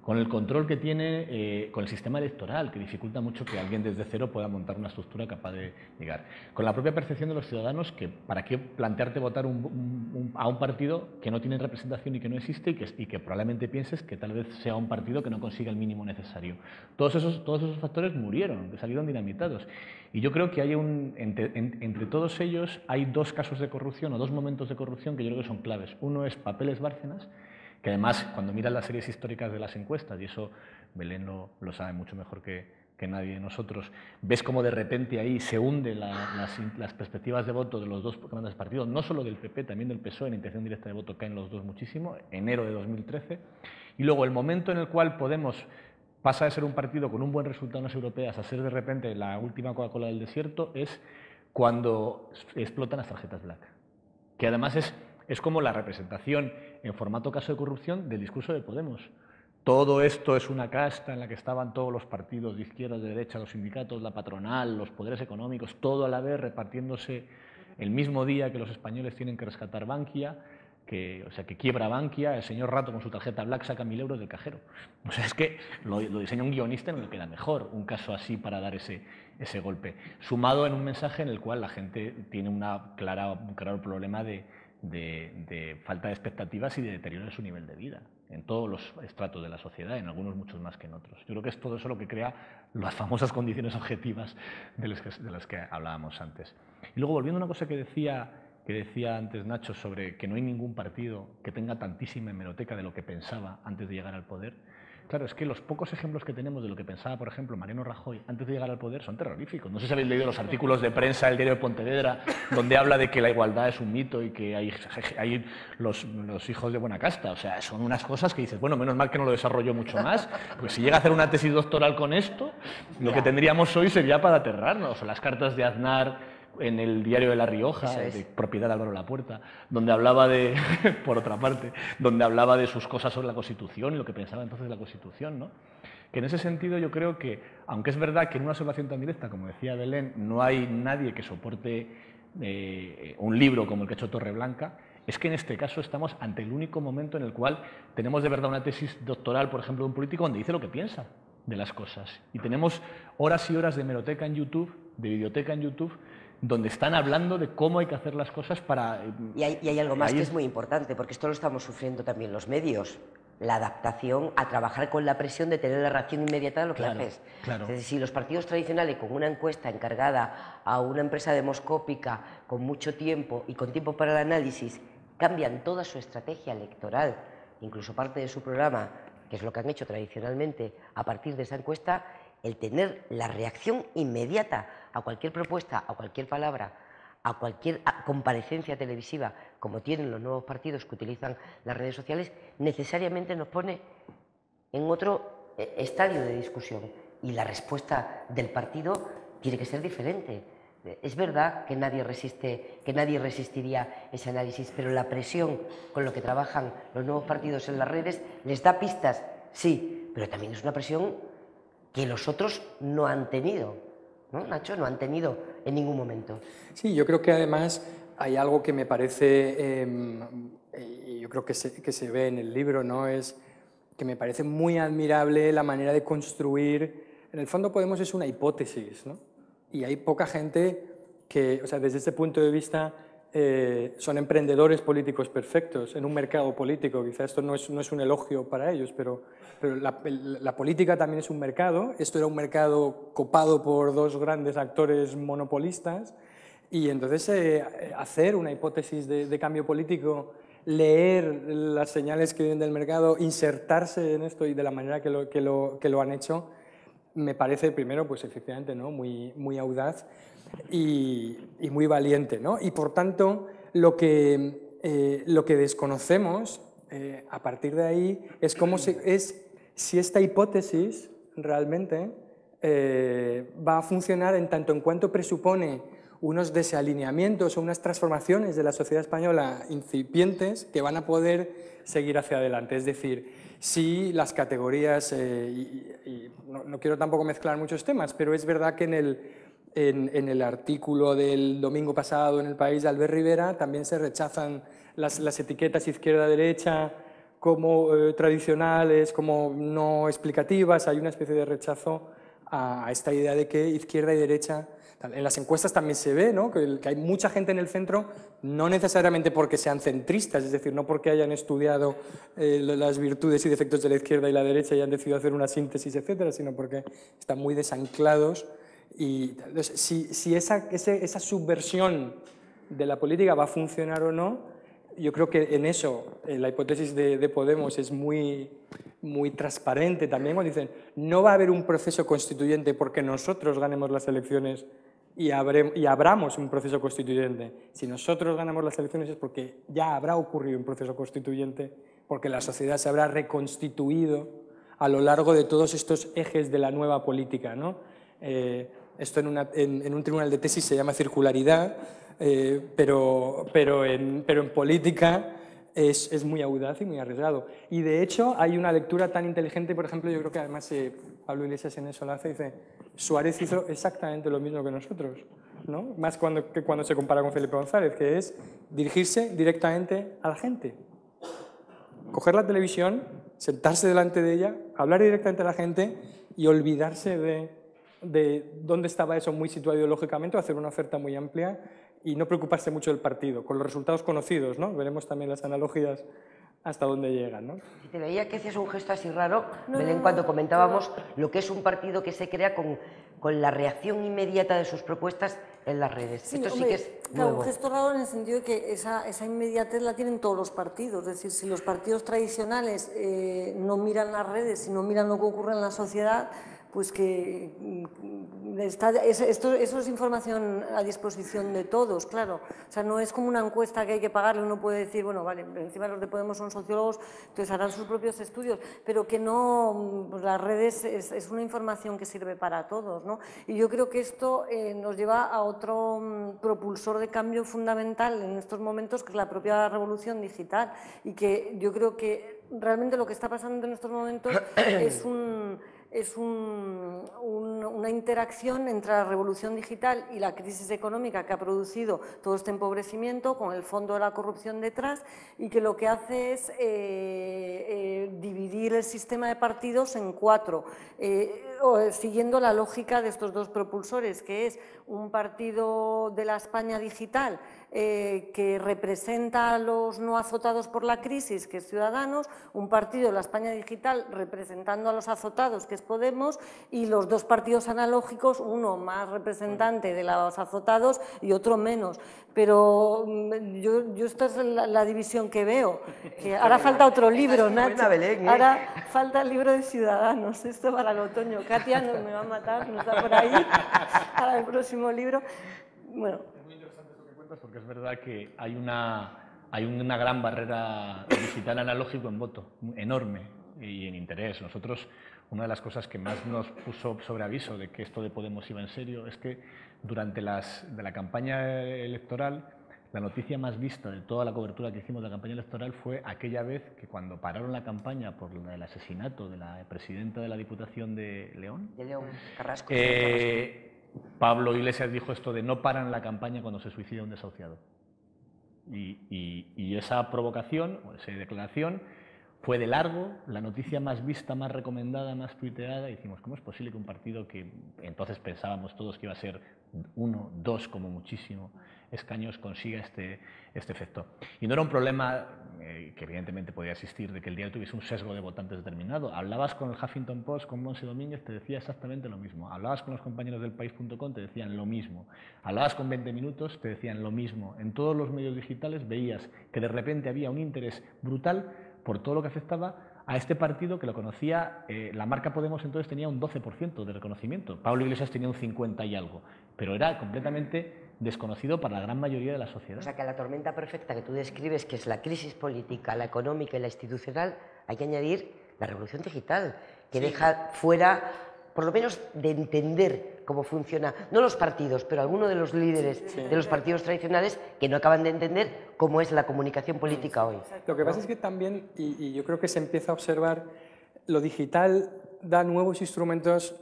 con el control que tiene con el sistema electoral, que dificulta mucho que alguien desde cero pueda montar una estructura capaz de llegar. Con la propia percepción de los ciudadanos, que para qué plantearte votar a un partido que no tiene representación y que no existe y que probablemente pienses que tal vez sea un partido que no consiga el mínimo necesario. Todos esos factores murieron, salieron dinamitados. Y yo creo que hay entre todos ellos hay dos casos de corrupción o dos momentos de corrupción que yo creo que son claves. Uno es Papeles Bárcenas, que además, cuando miras las series históricas de las encuestas, y eso Belén lo sabe mucho mejor que nadie de nosotros, ves cómo de repente ahí se hunden las perspectivas de voto de los dos grandes partidos, no solo del PP, también del PSOE, en intención directa de voto caen los dos muchísimo, enero de 2013, y luego el momento en el cual Podemos pasa de ser un partido con un buen resultado en las europeas a ser de repente la última Coca-Cola del desierto es cuando explotan las tarjetas black, que además es como la representación en formato caso de corrupción del discurso de Podemos. Todo esto es una casta en la que estaban todos los partidos de izquierda, de derecha, los sindicatos, la patronal, los poderes económicos, todo a la vez repartiéndose el mismo día que los españoles tienen que rescatar Bankia, que quiebra Bankia, el señor Rato con su tarjeta black saca 1.000 euros del cajero. O sea, es que lo diseña un guionista y no le queda mejor un caso así para dar ese golpe. Sumado en un mensaje en el cual la gente tiene un claro problema de falta de expectativas y de deterioro de su nivel de vida, en todos los estratos de la sociedad, en algunos muchos más que en otros. Yo creo que es todo eso lo que crea las famosas condiciones objetivas de las que hablábamos antes. Y luego, volviendo a una cosa que decía antes Nacho sobre que no hay ningún partido que tenga tantísima hemeroteca de lo que pensaba antes de llegar al poder. Claro, es que los pocos ejemplos que tenemos de lo que pensaba, por ejemplo, Mariano Rajoy antes de llegar al poder son terroríficos. No sé si habéis leído los artículos de prensa del diario de Pontevedra, donde habla de que la igualdad es un mito y que hay los hijos de buena casta. O sea, son unas cosas que dices, bueno, menos mal que no lo desarrolló mucho más, pues si llega a hacer una tesis doctoral con esto, lo que tendríamos hoy sería para aterrarnos. Las cartas de Aznar en el diario de La Rioja, de propiedad de Álvaro Lapuerta, donde hablaba por otra parte, donde hablaba de sus cosas sobre la Constitución y lo que pensaba entonces de la Constitución, ¿no? Que en ese sentido yo creo que, aunque es verdad que en una observación tan directa, como decía Belén, no hay nadie que soporte un libro como el que ha hecho Torreblanca, es que en este caso estamos ante el único momento en el cual tenemos de verdad una tesis doctoral, por ejemplo, de un político donde dice lo que piensa de las cosas. Y tenemos horas y horas de hemeroteca en YouTube, de videoteca en YouTube, donde están hablando de cómo hay que hacer las cosas para... Y hay algo más que es muy importante, porque esto lo estamos sufriendo también los medios, la adaptación a trabajar con la presión de tener la reacción inmediata de lo que haces. Claro. Es decir, si los partidos tradicionales con una encuesta encargada a una empresa demoscópica con mucho tiempo y con tiempo para el análisis, cambian toda su estrategia electoral, incluso parte de su programa, que es lo que han hecho tradicionalmente a partir de esa encuesta, el tener la reacción inmediata a cualquier propuesta, a cualquier palabra, a cualquier comparecencia televisiva, como tienen los nuevos partidos que utilizan las redes sociales, necesariamente nos pone en otro estadio de discusión. Y la respuesta del partido tiene que ser diferente. Es verdad que nadie resistiría ese análisis, pero la presión con lo que trabajan los nuevos partidos en las redes les da pistas, sí, pero también es una presión que los otros no han tenido, ¿no, Nacho? No han tenido en ningún momento. Sí, yo creo que además hay algo que me parece, y yo creo que se ve en el libro, ¿no? Es que me parece muy admirable la manera de construir. En el fondo Podemos es una hipótesis, ¿no? Y hay poca gente que, o sea, desde ese punto de vista, son emprendedores políticos perfectos en un mercado político. Quizá esto no es un elogio para ellos, pero la política también es un mercado. Esto era un mercado copado por dos grandes actores monopolistas, y entonces hacer una hipótesis de cambio político, leer las señales que vienen del mercado, insertarse en esto y de la manera que lo han hecho, me parece primero, pues efectivamente, ¿no? muy audaz y muy valiente, ¿no? Y por tanto, lo que desconocemos a partir de ahí es si esta hipótesis realmente va a funcionar en tanto en cuanto presupone unos desalineamientos o unas transformaciones de la sociedad española incipientes que van a poder seguir hacia adelante. Es decir, si las categorías, y no quiero tampoco mezclar muchos temas, pero es verdad que en el artículo del domingo pasado en El País de Albert Rivera también se rechazan las etiquetas izquierda-derecha como tradicionales, como no explicativas. Hay una especie de rechazo a esta idea de que izquierda y derecha... En las encuestas también se ve, ¿no?, que hay mucha gente en el centro, no necesariamente porque sean centristas, es decir, no porque hayan estudiado las virtudes y defectos de la izquierda y la derecha y hayan decidido hacer una síntesis, etcétera, sino porque están muy desanclados. Y entonces, si esa subversión de la política va a funcionar o no, yo creo que en eso la hipótesis de Podemos es muy transparente también, cuando dicen no va a haber un proceso constituyente porque nosotros ganemos las elecciones y abramos un proceso constituyente. Si nosotros ganamos las elecciones es porque ya habrá ocurrido un proceso constituyente, porque la sociedad se habrá reconstituido a lo largo de todos estos ejes de la nueva política, ¿no? Esto en un tribunal de tesis se llama circularidad, pero en política es muy audaz y muy arriesgado. Y de hecho hay una lectura tan inteligente, por ejemplo, yo creo que además Pablo Iglesias en eso lo hace, dice, Suárez hizo exactamente lo mismo que nosotros, ¿no? Más que cuando se compara con Felipe González, que es dirigirse directamente a la gente. Coger la televisión, sentarse delante de ella, hablar directamente a la gente y olvidarse de dónde estaba eso muy situado ideológicamente, o hacer una oferta muy amplia y no preocuparse mucho del partido, con los resultados conocidos, ¿no? Veremos también las analogías hasta dónde llegan, ¿no? Te veía que hacías un gesto así raro, Belén, cuando comentábamos lo que es un partido que se crea con la reacción inmediata de sus propuestas en las redes. Sí, esto hombre, sí que es claro, nuevo. un gesto raro en el sentido de que esa inmediatez la tienen todos los partidos. Es decir, si los partidos tradicionales no miran las redes y no miran lo que ocurre en la sociedad, pues que eso es información a disposición de todos, claro. O sea, no es como una encuesta que hay que pagarle, uno puede decir, bueno, vale, encima los de Podemos son sociólogos, entonces harán sus propios estudios, pero que no, pues las redes es una información que sirve para todos, ¿no? Y yo creo que esto nos lleva a otro propulsor de cambio fundamental en estos momentos, que es la propia revolución digital, y que yo creo que realmente lo que está pasando en estos momentos es una interacción entre la revolución digital y la crisis económica que ha producido todo este empobrecimiento, con el fondo de la corrupción detrás, y que lo que hace es dividir el sistema de partidos en cuatro, siguiendo la lógica de estos dos propulsores, que es un partido de la España digital que representa a los no azotados por la crisis, que es Ciudadanos, un partido de la España digital representando a los azotados, que es Podemos, y los dos partidos analógicos, uno más representante de los azotados y otro menos. Pero yo esta es la división que veo. Que ahora falta otro libro, Nacho. Ahora falta el libro de Ciudadanos, esto para el otoño. Katia me va a matar, no está por ahí, para el próximo libro. Bueno. Es muy interesante esto que cuentas porque es verdad que hay una gran barrera digital analógico en voto, enorme, y en interés. Nosotros, una de las cosas que más nos puso sobre aviso de que esto de Podemos iba en serio es que durante de la campaña electoral, la noticia más vista de toda la cobertura que hicimos de la campaña electoral fue aquella vez que cuando pararon la campaña por el asesinato de la presidenta de la Diputación de León, Carrasco. Pablo Iglesias dijo esto de no paran la campaña cuando se suicida un desahuciado. Y esa provocación, o esa declaración, fue de largo la noticia más vista, más recomendada, más tuiteada. Y decimos, ¿cómo es posible que un partido que entonces pensábamos todos que iba a ser 1, 2 como muchísimo escaños consiga este efecto? Y no era un problema que evidentemente podía existir de que el diario tuviese un sesgo de votantes determinado. Hablabas con el Huffington Post, con Monse Domínguez, te decía exactamente lo mismo. Hablabas con los compañeros del País.com, te decían lo mismo. Hablabas con 20 Minutos, te decían lo mismo. En todos los medios digitales veías que de repente había un interés brutal por todo lo que afectaba a este partido que lo conocía. La marca Podemos entonces tenía un 12% de reconocimiento. Pablo Iglesias tenía un 50 y algo, pero era completamente desconocido para la gran mayoría de la sociedad. O sea que a la tormenta perfecta que tú describes, que es la crisis política, la económica y la institucional, hay que añadir la revolución digital, que deja fuera por lo menos de entender cómo funciona, no los partidos, pero algunos de los líderes de los partidos tradicionales que no acaban de entender cómo es la comunicación política hoy. Lo que pasa es que también, y yo creo que se empieza a observar, lo digital da nuevos instrumentos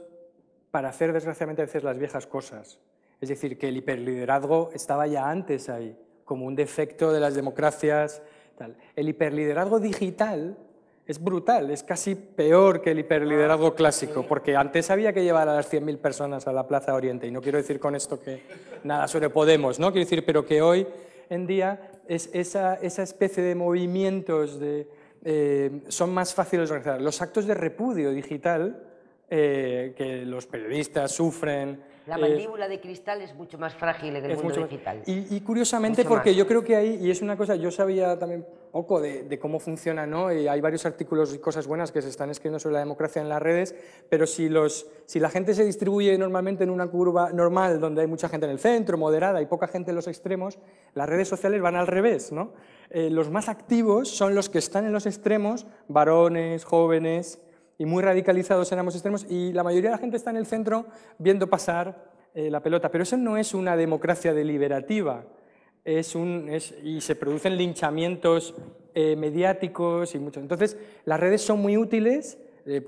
para hacer, desgraciadamente, a veces las viejas cosas. Es decir, que el hiperliderazgo estaba ya antes ahí, como un defecto de las democracias. Tal. El hiperliderazgo digital es brutal, es casi peor que el hiperliderazgo clásico, porque antes había que llevar a las 100.000 personas a la Plaza Oriente, y no quiero decir con esto que nada sobre Podemos, ¿no? Quiero decir, pero que hoy en día esa especie de movimientos son más fáciles de organizar. Los actos de repudio digital que los periodistas sufren. La mandíbula de cristal es mucho más frágil en el mundo digital. Y curiosamente, mucho porque más. Yo creo que hay, y es una cosa, yo sabía también poco de cómo funciona, ¿no? Y hay varios artículos y cosas buenas que se están escribiendo sobre la democracia en las redes, pero si la gente se distribuye normalmente en una curva normal, donde hay mucha gente en el centro, moderada, y poca gente en los extremos, las redes sociales van al revés, ¿no? Los más activos son los que están en los extremos, varones, jóvenes, y muy radicalizados en ambos extremos, y la mayoría de la gente está en el centro viendo pasar la pelota. Pero eso no es una democracia deliberativa, y se producen linchamientos mediáticos y mucho. Entonces, las redes son muy útiles,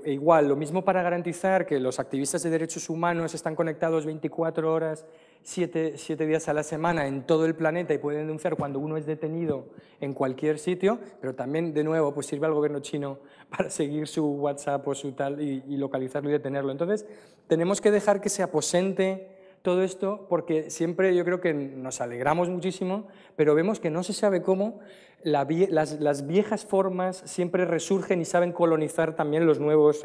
igual, lo mismo para garantizar que los activistas de derechos humanos están conectados 24 horas, 7 días a la semana en todo el planeta y pueden denunciar cuando uno es detenido en cualquier sitio, pero también, de nuevo, pues sirve al gobierno chino para seguir su WhatsApp o su tal y localizarlo y detenerlo. Entonces, tenemos que dejar que se aposente todo esto, porque siempre yo creo que nos alegramos muchísimo, pero vemos que no se sabe cómo las viejas formas siempre resurgen y saben colonizar también los nuevos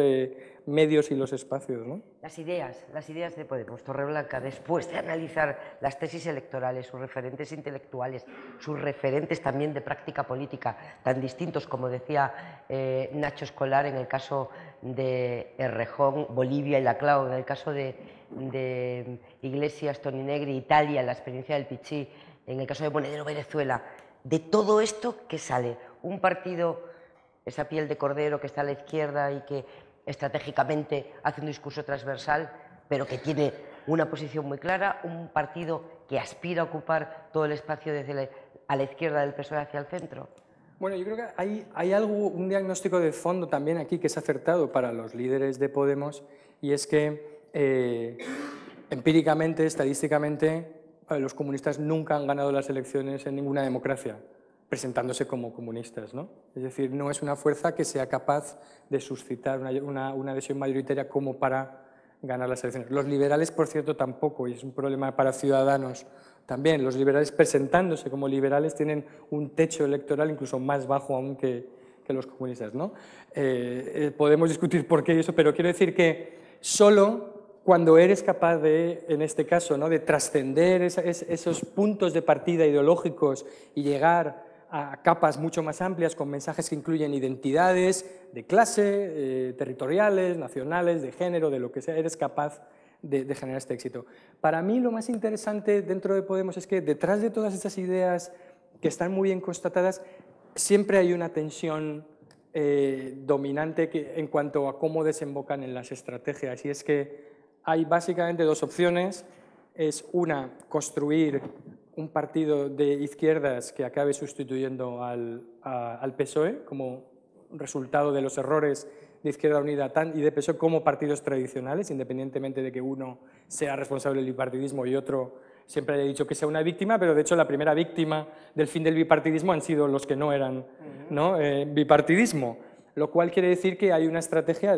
medios y los espacios, ¿no? Las ideas de Podemos, Torreblanca, después de analizar las tesis electorales, sus referentes intelectuales, sus referentes también de práctica política, tan distintos como decía Nacho Escolar en el caso de Errejón, Bolivia y Laclau, en el caso de Iglesias, Toninegri, Italia, la experiencia del Pichí, en el caso de Monedero, Venezuela. De todo esto, ¿qué sale? Un partido, esa piel de cordero que está a la izquierda y que estratégicamente hace un discurso transversal, pero que tiene una posición muy clara, un partido que aspira a ocupar todo el espacio desde a la izquierda del PSOE hacia el centro. Bueno, yo creo que hay un diagnóstico de fondo también aquí que es acertado para los líderes de Podemos, y es que empíricamente, estadísticamente, los comunistas nunca han ganado las elecciones en ninguna democracia, presentándose como comunistas, ¿no? Es decir, no es una fuerza que sea capaz de suscitar una adhesión mayoritaria como para ganar las elecciones. Los liberales, por cierto, tampoco, y es un problema para Ciudadanos también. Los liberales, presentándose como liberales, tienen un techo electoral incluso más bajo aún que los comunistas, ¿no? Podemos discutir por qué y eso, pero quiero decir que solo cuando eres capaz de, en este caso, ¿no?, de trascender esos puntos de partida ideológicos y llegar a capas mucho más amplias con mensajes que incluyen identidades de clase, territoriales, nacionales, de género, de lo que sea, eres capaz de generar este éxito. Para mí lo más interesante dentro de Podemos es que detrás de todas estas ideas que están muy bien constatadas, siempre hay una tensión dominante en cuanto a cómo desembocan en las estrategias, y es que hay básicamente dos opciones. Es una, construir un partido de izquierdas que acabe sustituyendo al PSOE como resultado de los errores de Izquierda Unida y de PSOE como partidos tradicionales, independientemente de que uno sea responsable del bipartidismo y otro siempre haya dicho que sea una víctima, pero de hecho la primera víctima del fin del bipartidismo han sido los que no eran, ¿no?, bipartidismo, lo cual quiere decir que hay una estrategia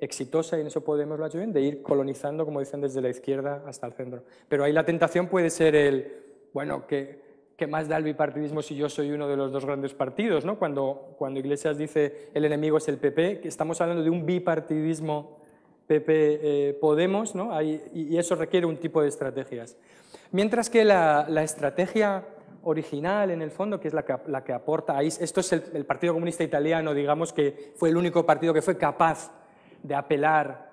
exitosa, y en eso Podemos lo ha hecho bien, de ir colonizando, como dicen, desde la izquierda hasta el centro. Pero ahí la tentación puede ser bueno, ¿qué más da el bipartidismo si yo soy uno de los dos grandes partidos, ¿no? Cuando Iglesias dice el enemigo es el PP, que estamos hablando de un bipartidismo PP-Podemos, ¿no? Y eso requiere un tipo de estrategias. Mientras que la estrategia original, en el fondo, que es la que aporta ahí, esto es el Partido Comunista Italiano, digamos, que fue el único partido que fue capaz de apelar,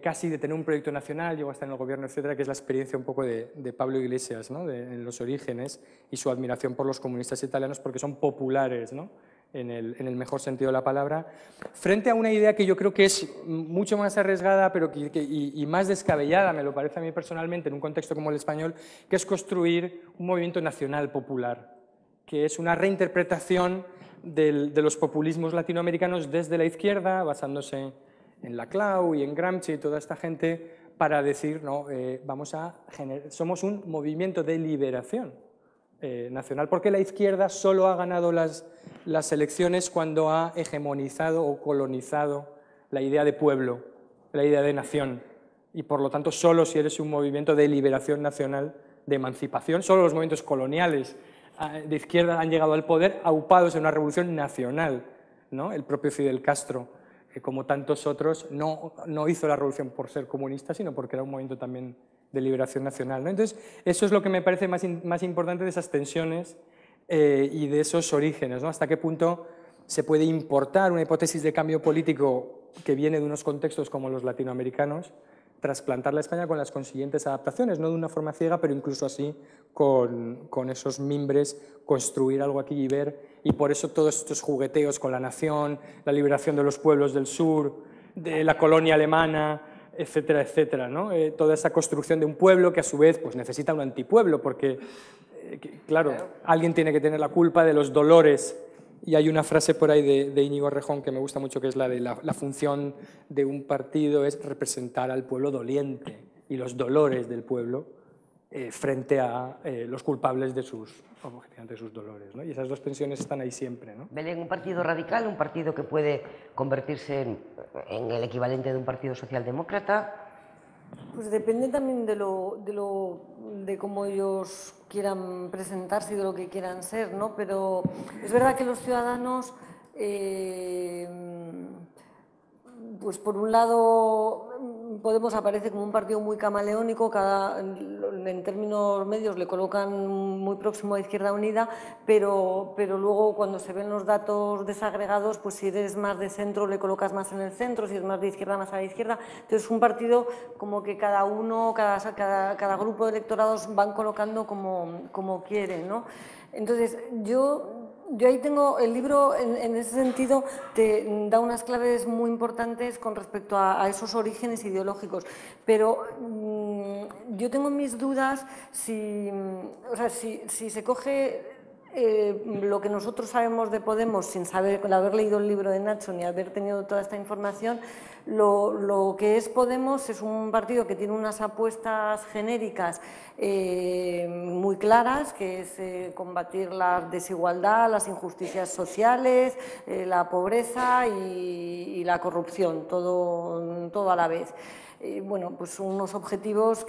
casi de tener un proyecto nacional, llegó a estar en el gobierno, etcétera, que es la experiencia un poco de Pablo Iglesias, ¿no?, en los orígenes, y su admiración por los comunistas italianos porque son populares, ¿no?, en el mejor sentido de la palabra, frente a una idea que yo creo que es mucho más arriesgada pero y más descabellada, me lo parece a mí personalmente, en un contexto como el español, que es construir un movimiento nacional popular, que es una reinterpretación de los populismos latinoamericanos desde la izquierda, basándose en Laclau y en Gramsci y toda esta gente, para decir, no, somos un movimiento de liberación nacional, porque la izquierda solo ha ganado las elecciones cuando ha hegemonizado o colonizado la idea de pueblo, la idea de nación, y por lo tanto solo si eres un movimiento de liberación nacional, de emancipación, solo los movimientos coloniales de izquierda han llegado al poder aupados en una revolución nacional, ¿no? El propio Fidel Castro, como tantos otros, no hizo la revolución por ser comunista, sino porque era un movimiento también de liberación nacional, ¿no? Entonces, eso es lo que me parece más importante de esas tensiones y de esos orígenes, ¿no? Hasta qué punto se puede importar una hipótesis de cambio político que viene de unos contextos como los latinoamericanos, trasplantarla a España con las consiguientes adaptaciones, no de una forma ciega, pero incluso así con esos mimbres, construir algo aquí y ver, y por eso todos estos jugueteos con la nación, la liberación de los pueblos del sur, de la colonia alemana, etcétera, etcétera, ¿no? Toda esa construcción de un pueblo que a su vez pues, necesita un antipueblo, porque, claro, alguien tiene que tener la culpa de los dolores. Y hay una frase por ahí de Íñigo Errejón que me gusta mucho, que es la de la función de un partido es representar al pueblo doliente y los dolores del pueblo frente a los culpables de sus dolores, ¿no? Y esas dos tensiones están ahí siempre, ¿no? Belén, un partido radical, un partido que puede convertirse en el equivalente de un partido socialdemócrata. Pues depende también de cómo ellos quieran presentarse y de lo que quieran ser, ¿no? Pero es verdad que los ciudadanos, pues por un lado, Podemos aparece como un partido muy camaleónico, en términos medios le colocan muy próximo a Izquierda Unida, pero luego cuando se ven los datos desagregados, pues si eres más de centro le colocas más en el centro, si eres más de izquierda más a la izquierda. Entonces es un partido como que cada grupo de electorados van colocando como quieren, ¿no? Entonces yo ahí tengo, el libro en ese sentido te da unas claves muy importantes con respecto a esos orígenes ideológicos, pero yo tengo mis dudas si se coge lo que nosotros sabemos de Podemos sin haber leído el libro de Nacho ni haber tenido toda esta información. Lo que es Podemos es un partido que tiene unas apuestas genéricas muy claras, que es combatir la desigualdad, las injusticias sociales, la pobreza y la corrupción, todo a la vez. Bueno, pues unos objetivos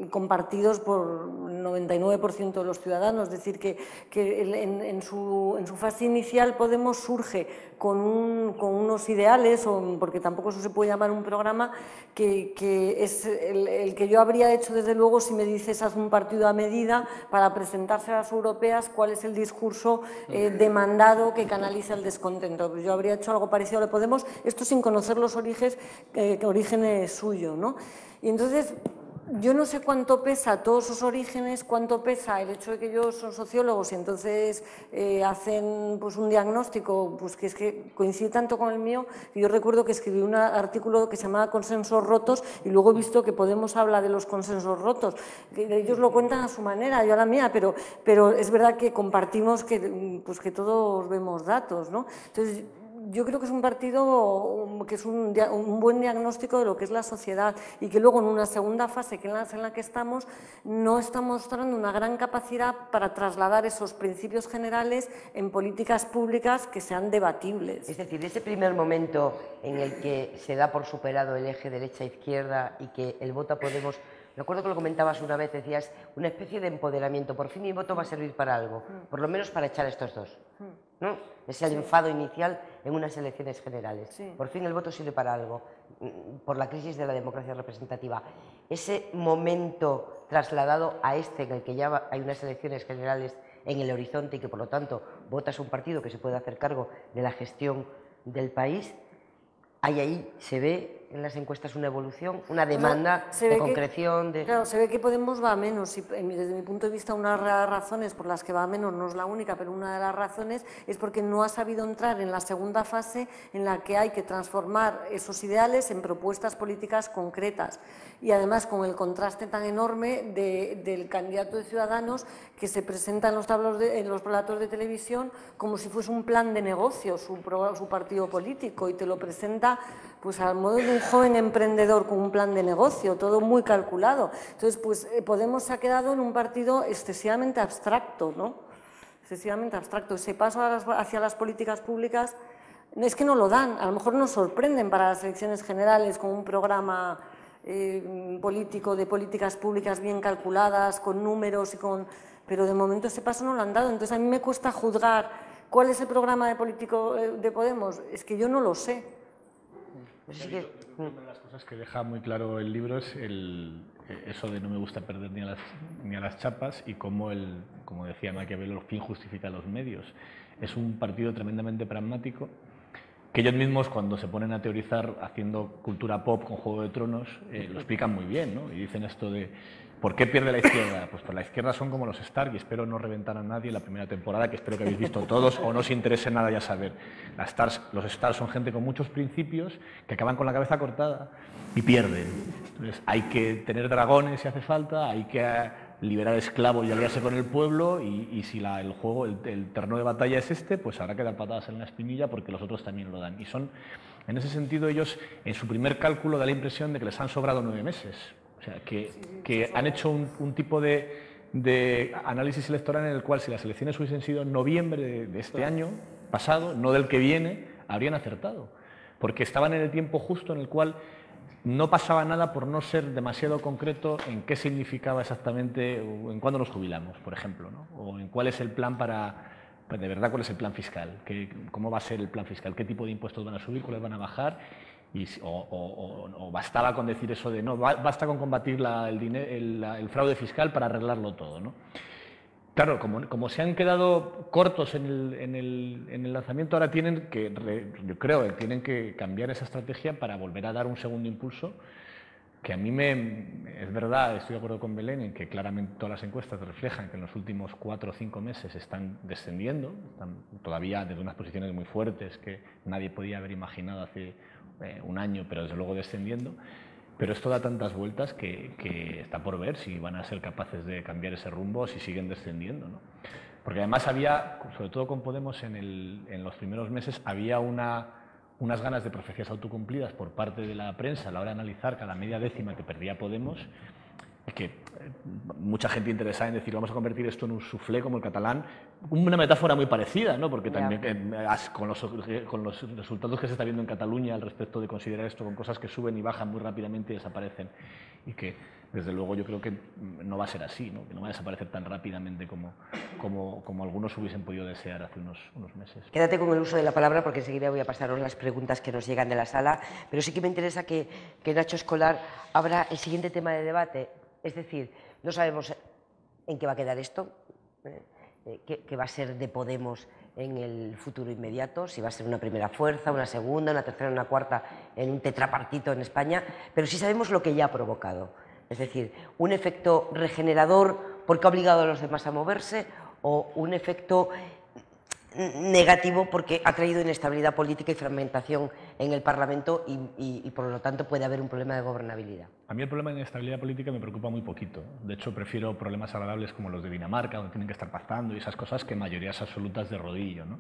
compartidos por el 99% de los ciudadanos, es decir, que en su fase inicial Podemos surge con unos ideales, porque tampoco eso se puede llamar un programa, que es el que yo habría hecho desde luego si me dices haz un partido a medida para presentarse a las europeas, cuál es el discurso demandado que canaliza el descontento. Pues yo habría hecho algo parecido a lo de Podemos, esto sin conocer los orígenes suyos, ¿no? Y entonces yo no sé cuánto pesa todos esos orígenes, cuánto pesa el hecho de que ellos son sociólogos y entonces hacen pues, un diagnóstico pues, que es que coincide tanto con el mío. Yo recuerdo que escribí un artículo que se llamaba Consensos rotos y luego he visto que Podemos habla de los consensos rotos. Ellos lo cuentan a su manera, yo a la mía, pero es verdad que compartimos que todos vemos datos, ¿no? Entonces, yo creo que es un partido que es un buen diagnóstico de lo que es la sociedad y que luego en una segunda fase, que es en la que estamos, no está mostrando una gran capacidad para trasladar esos principios generales en políticas públicas que sean debatibles. Es decir, ese primer momento en el que se da por superado el eje derecha-izquierda y que el voto a Podemos, recuerdo que lo comentabas una vez, decías, una especie de empoderamiento, por fin mi voto va a servir para algo, por lo menos para echar a estos dos, ¿no? Es el enfado inicial en unas elecciones generales. Sí. Por fin el voto sirve para algo, por la crisis de la democracia representativa. Ese momento trasladado a en el que ya hay unas elecciones generales en el horizonte y que por lo tanto votas un partido que se puede hacer cargo de la gestión del país, ahí se ve en las encuestas una evolución, una demanda de concreción? Claro, se ve que Podemos va a menos y desde mi punto de vista una de las razones por las que va a menos, no es la única, pero una de las razones es porque no ha sabido entrar en la segunda fase en la que hay que transformar esos ideales en propuestas políticas concretas. Y además con el contraste tan enorme del candidato de Ciudadanos que se presenta en los platos de televisión como si fuese un plan de negocio su partido político y te lo presenta pues al modo de un joven emprendedor con un plan de negocio, todo muy calculado. Entonces, pues Podemos se ha quedado en un partido excesivamente abstracto, ¿no? Excesivamente abstracto. Ese paso hacia las políticas públicas es que no lo dan, a lo mejor nos sorprenden para las elecciones generales con un programa político de políticas públicas bien calculadas, con números, pero de momento ese paso no lo han dado. Entonces a mí me cuesta juzgar cuál es el programa de Podemos, es que yo no lo sé. Una de las cosas que deja muy claro el libro es eso de no me gusta perder ni a las chapas y cómo, como decía Maquiavelo, el fin justifica los medios. Es un partido tremendamente pragmático que ellos mismos, cuando se ponen a teorizar haciendo cultura pop con Juego de Tronos, lo explican muy bien, ¿no? Y dicen esto de ¿por qué pierde la izquierda? Pues la izquierda son como los Stark, y espero no reventar a nadie la primera temporada, que espero que habéis visto todos, o no os interese nada ya saber. Los Stark son gente con muchos principios que acaban con la cabeza cortada y pierden. Entonces hay que tener dragones si hace falta, hay que liberar esclavos y aliarse con el pueblo, y si el terreno de batalla es pues habrá que dar patadas en la espinilla porque los otros también lo dan. Y en ese sentido, ellos en su primer cálculo da la impresión de que les han sobrado 9 meses. O sea, que han hecho un tipo de análisis electoral en el cual si las elecciones hubiesen sido en noviembre de este año pasado, no del que viene, habrían acertado. Porque estaban en el tiempo justo en el cual no pasaba nada por no ser demasiado concreto en qué significaba exactamente, o en cuándo nos jubilamos, por ejemplo, ¿no? O en cuál es el plan de verdad, cuál es el plan fiscal, cómo va a ser el plan fiscal, qué tipo de impuestos van a subir, cuáles van a bajar, o bastaba con decir eso de no, basta con combatir el fraude fiscal para arreglarlo todo, ¿no? Claro, como se han quedado cortos en el lanzamiento, ahora yo creo que tienen que cambiar esa estrategia para volver a dar un segundo impulso, que a mí es verdad, estoy de acuerdo con Belén en que claramente todas las encuestas reflejan que en los últimos 4 o 5 meses están descendiendo, están todavía desde unas posiciones muy fuertes que nadie podía haber imaginado hace un año, pero desde luego descendiendo. Pero esto da tantas vueltas que está por ver si van a ser capaces de cambiar ese rumbo o si siguen descendiendo, ¿no? Porque además había, sobre todo con Podemos, en los primeros meses, había unas ganas de profecías autocumplidas por parte de la prensa a la hora de analizar cada media décima que perdía Podemos, que mucha gente interesada en decir vamos a convertir esto en un soufflé como el catalán, una metáfora muy parecida, ¿no? Porque también con los resultados que se está viendo en Cataluña al respecto de considerar esto con cosas que suben y bajan muy rápidamente y desaparecen, y que desde luego yo creo que no va a ser así, ¿no? Que no va a desaparecer tan rápidamente como algunos hubiesen podido desear hace unos meses. Quédate con el uso de la palabra porque enseguida voy a pasaros las preguntas que nos llegan de la sala, pero sí que me interesa que Nacho Escolar abra el siguiente tema de debate. Es decir, no sabemos en qué va a quedar esto, qué va a ser de Podemos en el futuro inmediato, si va a ser una primera fuerza, una segunda, una tercera, una cuarta, en un tetrapartito en España, pero sí sabemos lo que ya ha provocado. Es decir, un efecto regenerador porque ha obligado a los demás a moverse, o un efecto negativo porque ha traído inestabilidad política y fragmentación en el Parlamento y por lo tanto puede haber un problema de gobernabilidad. A mí el problema de inestabilidad política me preocupa muy poquito. De hecho, prefiero problemas agradables como los de Dinamarca, donde tienen que estar pactando y esas cosas, que mayorías absolutas de rodillo, ¿no?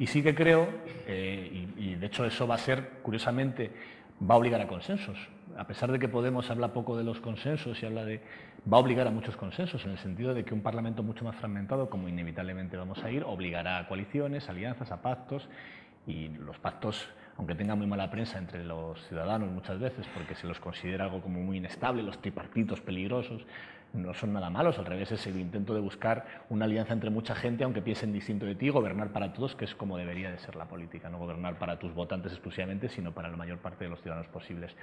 Y sí que creo, y de hecho eso va a ser, curiosamente, va a obligar a consensos. A pesar de que Podemos habla poco de los consensos y va a obligar a muchos consensos, en el sentido de que un Parlamento mucho más fragmentado, como inevitablemente vamos a ir, obligará a coaliciones, alianzas, a pactos, y los pactos, aunque tengan muy mala prensa entre los ciudadanos muchas veces, porque se los considera algo como muy inestable, los tripartitos peligrosos, no son nada malos, al revés, es el intento de buscar una alianza entre mucha gente, aunque piensen distinto de ti, gobernar para todos, que es como debería de ser la política, no gobernar para tus votantes exclusivamente, sino para la mayor parte de los ciudadanos posibles.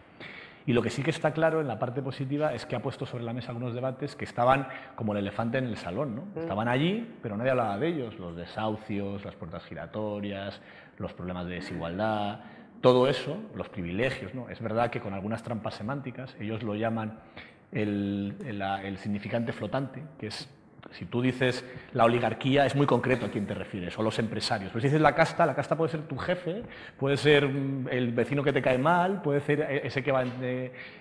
Y lo que sí que está claro en la parte positiva es que ha puesto sobre la mesa algunos debates que estaban como el elefante en el salón, ¿no? Estaban allí, pero nadie hablaba de ellos, los desahucios, las puertas giratorias, los problemas de desigualdad, todo eso, los privilegios, ¿no? Es verdad que con algunas trampas semánticas, ellos lo llaman el significante flotante, que es, si tú dices la oligarquía, es muy concreto a quién te refieres, o los empresarios. Pero si dices la casta puede ser tu jefe, puede ser el vecino que te cae mal, puede ser ese que va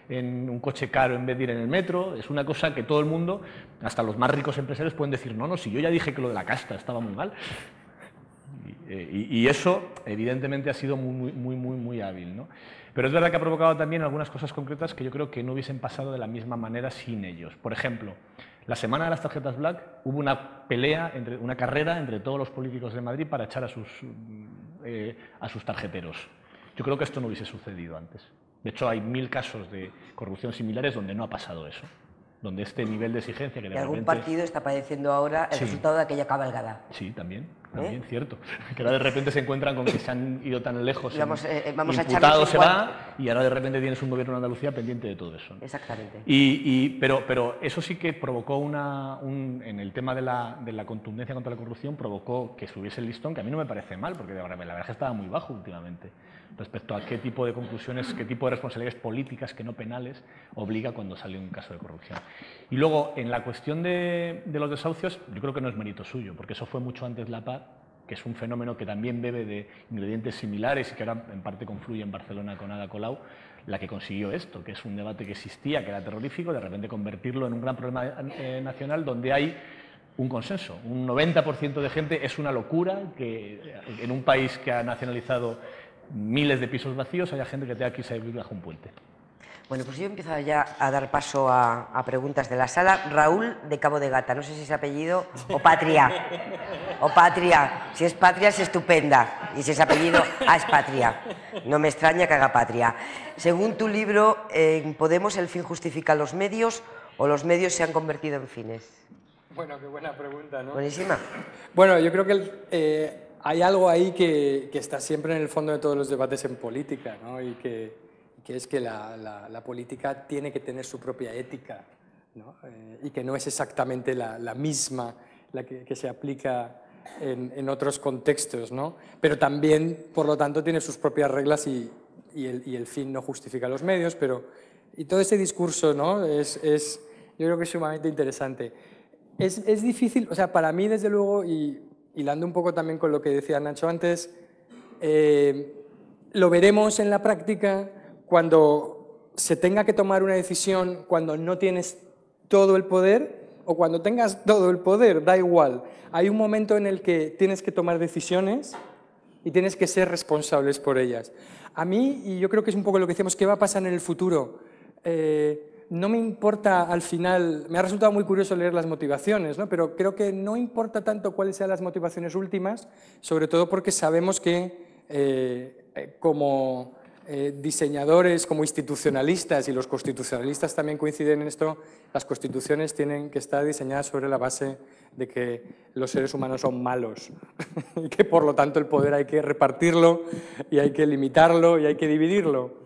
en un coche caro en vez de ir en el metro. Es una cosa que todo el mundo, hasta los más ricos empresarios, pueden decir, no, si yo ya dije que lo de la casta estaba muy mal. Y eso, evidentemente, ha sido muy hábil, ¿no? Pero es verdad que ha provocado también algunas cosas concretas que yo creo que no hubiesen pasado de la misma manera sin ellos. Por ejemplo, la semana de las tarjetas Black hubo una una carrera entre todos los políticos de Madrid para echar a sus tarjeteros. Yo creo que esto no hubiese sucedido antes. De hecho, hay 1000 casos de corrupción similares donde no ha pasado eso, donde este nivel de exigencia que de repente... algún partido está padeciendo ahora el resultado de aquella cabalgada. Sí, también, cierto. Que ahora de repente se encuentran con que se han ido tan lejos, vamos el imputado se va y ahora de repente tienes un gobierno en Andalucía pendiente de todo eso, ¿no? Exactamente. Pero eso sí que provocó en el tema de la contundencia contra la corrupción, provocó que subiese el listón, que a mí no me parece mal, porque la verdad es que estaba muy bajo últimamente, respecto a qué tipo de conclusiones, qué tipo de responsabilidades políticas que no penales obliga cuando sale un caso de corrupción. Y luego, en la cuestión de los desahucios, yo creo que no es mérito suyo, porque eso fue mucho antes la paz, que es un fenómeno que también bebe de ingredientes similares y que ahora en parte confluye en Barcelona con Ada Colau, la que consiguió esto, que es un debate que existía, que era terrorífico, de repente convertirlo en un gran problema nacional donde hay un consenso. Un 90% de gente es una locura que en un país que ha nacionalizado miles de pisos vacíos haya gente que tenga que irse a vivir bajo un puente. Bueno, pues yo empiezo ya a dar paso a preguntas de la sala. Raúl de Cabo de Gata, no sé si es apellido o Patria. O Patria. Si es Patria es estupenda. Y si es apellido, es Patria. No me extraña que haga Patria. Según tu libro, ¿en Podemos el fin justifica los medios o los medios se han convertido en fines? Bueno, qué buena pregunta, ¿no? Buenísima. Bueno, yo creo que hay algo ahí que está siempre en el fondo de todos los debates en política, ¿no? Y que es que la política tiene que tener su propia ética, ¿no? Y que no es exactamente la misma la que se aplica en otros contextos, ¿no? Pero también, por lo tanto, tiene sus propias reglas y el fin no justifica los medios, y todo ese discurso, ¿no? Yo creo que es sumamente interesante. Es difícil, o sea, para mí, desde luego, y hilando un poco también con lo que decía Nacho antes, lo veremos en la práctica cuando se tenga que tomar una decisión cuando no tienes todo el poder o cuando tengas todo el poder, da igual. Hay un momento en el que tienes que tomar decisiones y tienes que ser responsables por ellas. A mí, y yo creo que es un poco lo que decíamos, ¿qué va a pasar en el futuro? No me importa al final, me ha resultado muy curioso leer las motivaciones, ¿no? Pero creo que no importa tanto cuáles sean las motivaciones últimas, sobre todo porque sabemos que como diseñadores, como institucionalistas, y los constitucionalistas también coinciden en esto, las constituciones tienen que estar diseñadas sobre la base de que los seres humanos son malos y que por lo tanto el poder hay que repartirlo y hay que limitarlo y hay que dividirlo.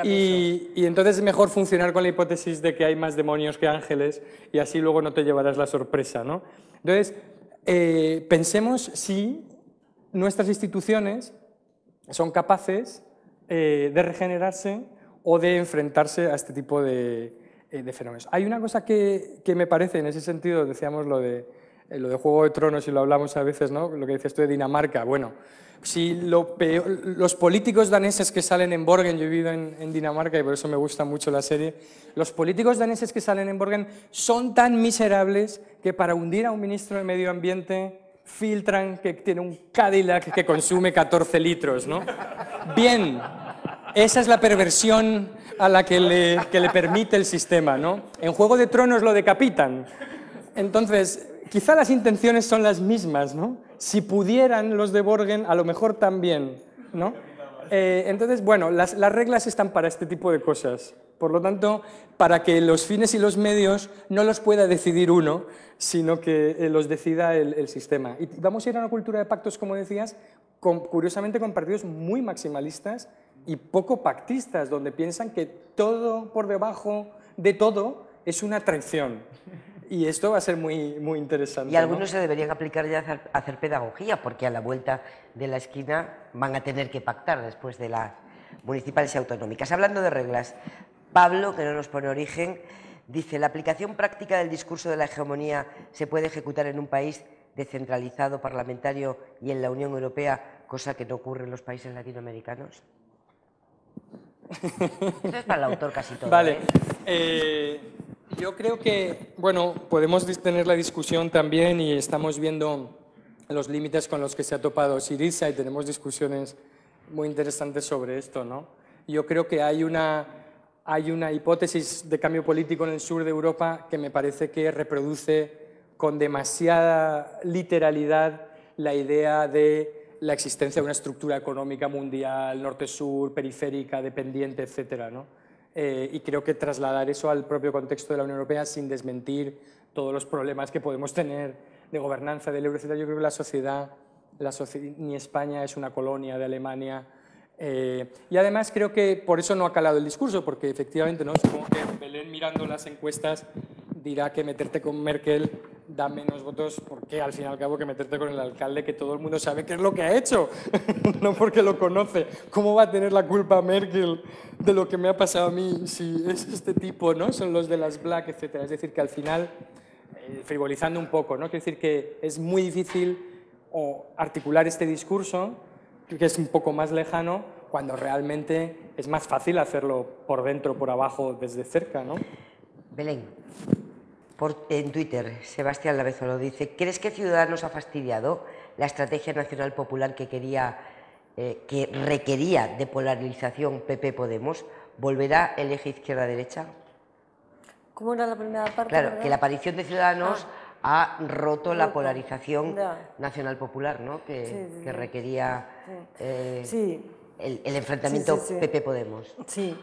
Y entonces es mejor funcionar con la hipótesis de que hay más demonios que ángeles y así luego no te llevarás la sorpresa, ¿no? Entonces, pensemos si nuestras instituciones son capaces de regenerarse o de enfrentarse a este tipo de fenómenos. Hay una cosa que me parece, en ese sentido, decíamos lo de Juego de Tronos y lo hablamos a veces, ¿no? Lo que decías tú de Dinamarca. Bueno, si los políticos daneses que salen en Borgen, yo he vivido en Dinamarca y por eso me gusta mucho la serie, los políticos daneses que salen en Borgen son tan miserables que para hundir a un ministro de Medio Ambiente filtran que tiene un Cadillac que consume 14 litros, ¿no? Bien, esa es la perversión a la que le permite el sistema, ¿no? En Juego de Tronos lo decapitan. Entonces, quizá las intenciones son las mismas, ¿no? Si pudieran los de Borgen, a lo mejor también, ¿no? Entonces, bueno, las reglas están para este tipo de cosas. Por lo tanto, para que los fines y los medios no los pueda decidir uno, sino que los decida el sistema. Y vamos a ir a una cultura de pactos, como decías, curiosamente con partidos muy maximalistas y poco pactistas, donde piensan que todo por debajo de todo es una traición. Y esto va a ser muy, muy interesante. Y algunos se deberían aplicar ya a hacer pedagogía, porque a la vuelta de la esquina van a tener que pactar después de municipales y autonómicas. Hablando de reglas, Pablo, que no nos pone origen, dice: la aplicación práctica del discurso de la hegemonía se puede ejecutar en un país descentralizado, parlamentario y en la Unión Europea, cosa que no ocurre en los países latinoamericanos. Eso es para el autor casi todo. Vale. Yo creo que, bueno, podemos tener la discusión también y estamos viendo los límites con los que se ha topado Syriza y tenemos discusiones muy interesantes sobre esto, ¿no? Yo creo que hay una hipótesis de cambio político en el sur de Europa que me parece que reproduce con demasiada literalidad la idea de la existencia de una estructura económica mundial, norte-sur, periférica, dependiente, etcétera, ¿no? Y creo que trasladar eso al propio contexto de la Unión Europea sin desmentir todos los problemas que podemos tener de gobernanza del euro, etcétera. Yo creo que la sociedad, ni España es una colonia de Alemania. Y además creo que por eso no ha calado el discurso, porque efectivamente, ¿no? Supongo que Belén, mirando las encuestas, dirá que meterte con Merkel da menos votos, porque al fin y al cabo que meterte con el alcalde, que todo el mundo sabe qué es lo que ha hecho, no porque lo conoce. ¿Cómo va a tener la culpa Merkel de lo que me ha pasado a mí si es este tipo, ¿no? Son los de las Black, etcétera? Es decir, que al final, frivolizando un poco, ¿no? Quiero decir que es muy difícil articular este discurso, que es un poco más lejano, cuando realmente es más fácil hacerlo por dentro, por abajo, desde cerca, ¿no? Belén, en Twitter, Sebastián Lavezolo dice: ¿crees que Ciudadanos ha fastidiado la estrategia nacional popular que requería de polarización PP-Podemos? ¿Volverá el eje izquierda-derecha? ¿Cómo era la primera parte? Claro, ¿verdad? que la aparición de Ciudadanos ha roto la polarización nacional popular, ¿no? Que requería el enfrentamiento PP-Podemos. Sí,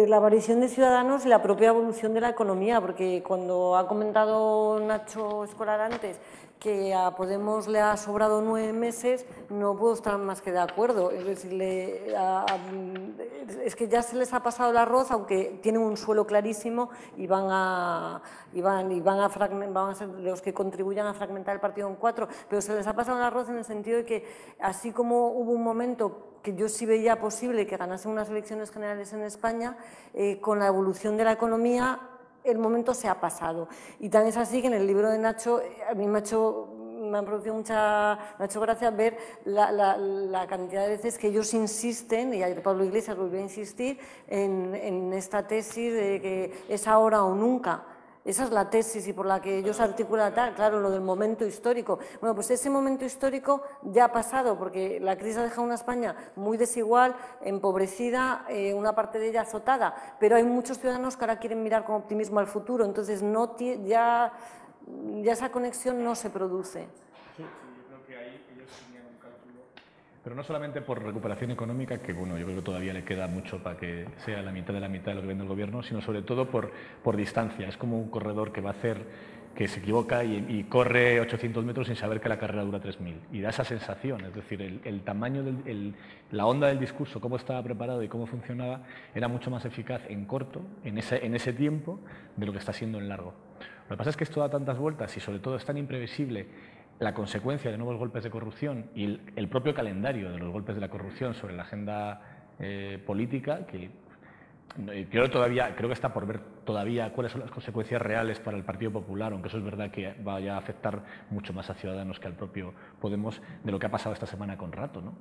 la aparición de Ciudadanos y la propia evolución de la economía, porque cuando ha comentado Nacho Escolar antes que a Podemos le ha sobrado 9 meses, no puedo estar más que de acuerdo. Es decir, es que ya se les ha pasado el arroz, aunque tienen un suelo clarísimo y van a ser los que contribuyan a fragmentar el partido en 4, pero se les ha pasado el arroz en el sentido de que, así como hubo un momento que yo sí veía posible que ganasen unas elecciones generales en España, con la evolución de la economía, el momento se ha pasado. Y tan es así que en el libro de Nacho, a mí me ha producido me ha hecho gracia ver la cantidad de veces que ellos insisten, y ayer Pablo Iglesias volvió a insistir, en esta tesis de que es ahora o nunca. Esa es la tesis y por la que ellos articulan tal, claro, lo del momento histórico. Bueno, pues ese momento histórico ya ha pasado, porque la crisis ha dejado una España muy desigual, empobrecida, una parte de ella azotada, pero hay muchos ciudadanos que ahora quieren mirar con optimismo al futuro, entonces ya esa conexión no se produce. Pero no solamente por recuperación económica, que bueno, yo creo que todavía le queda mucho para que sea la mitad de lo que vende el gobierno, sino sobre todo por distancia. Es como un corredor que va a hacer, que se equivoca y corre 800 metros sin saber que la carrera dura 3000. Y da esa sensación, es decir, el tamaño, la onda del discurso, cómo estaba preparado y cómo funcionaba, era mucho más eficaz en corto, en ese tiempo, de lo que está siendo en largo. Lo que pasa es que esto da tantas vueltas y sobre todo es tan imprevisible la consecuencia de nuevos golpes de corrupción y el propio calendario de los golpes de la corrupción sobre la agenda política, que creo que está por ver todavía cuáles son las consecuencias reales para el Partido Popular, aunque eso es verdad que vaya a afectar mucho más a Ciudadanos que al propio Podemos, de lo que ha pasado esta semana con Rato, ¿no?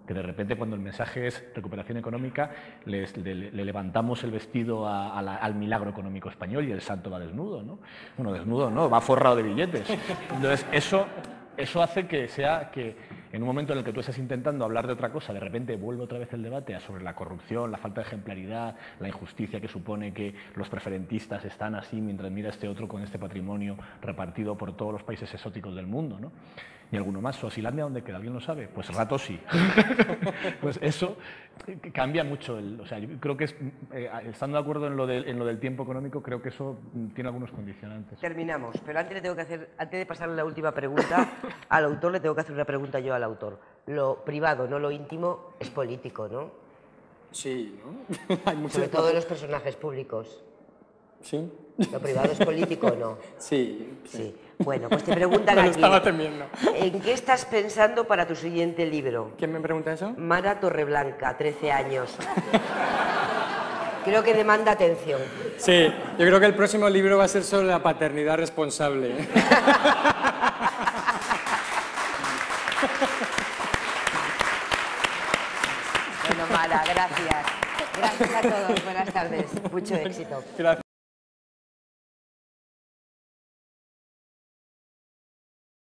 Que de repente, cuando el mensaje es recuperación económica, le levantamos el vestido al milagro económico español y el santo va desnudo, ¿no? Bueno, desnudo no, va forrado de billetes. Entonces, eso hace que en un momento en el que tú estás intentando hablar de otra cosa, de repente vuelve otra vez el debate sobre la corrupción, la falta de ejemplaridad, la injusticia que supone que los preferentistas están así mientras mira este otro con este patrimonio repartido por todos los países exóticos del mundo, ¿no? Y alguno más. ¿Suazilandia dónde queda? ¿Alguien lo sabe? Pues Rato sí. Pues eso cambia mucho. O sea, yo creo que estando de acuerdo en lo del tiempo económico, creo que eso tiene algunos condicionantes. Terminamos, pero antes de pasarle la última pregunta al autor, le tengo que hacer una pregunta yo al autor. Lo privado, no lo íntimo, es político, ¿no? Sí, ¿no? Hay sobre todo de los personajes públicos. ¿Sí? ¿Lo privado es político o no? Sí. Sí. Bueno, pues te preguntan Me lo aquí. estaba temiendo. ¿En qué estás pensando para tu siguiente libro? ¿Quién me pregunta eso? Mara Torreblanca, 13 años. Creo que demanda atención. Sí, yo creo que el próximo libro va a ser sobre la paternidad responsable. Bueno, Mara, gracias. Gracias a todos. Buenas tardes. Mucho éxito. Gracias.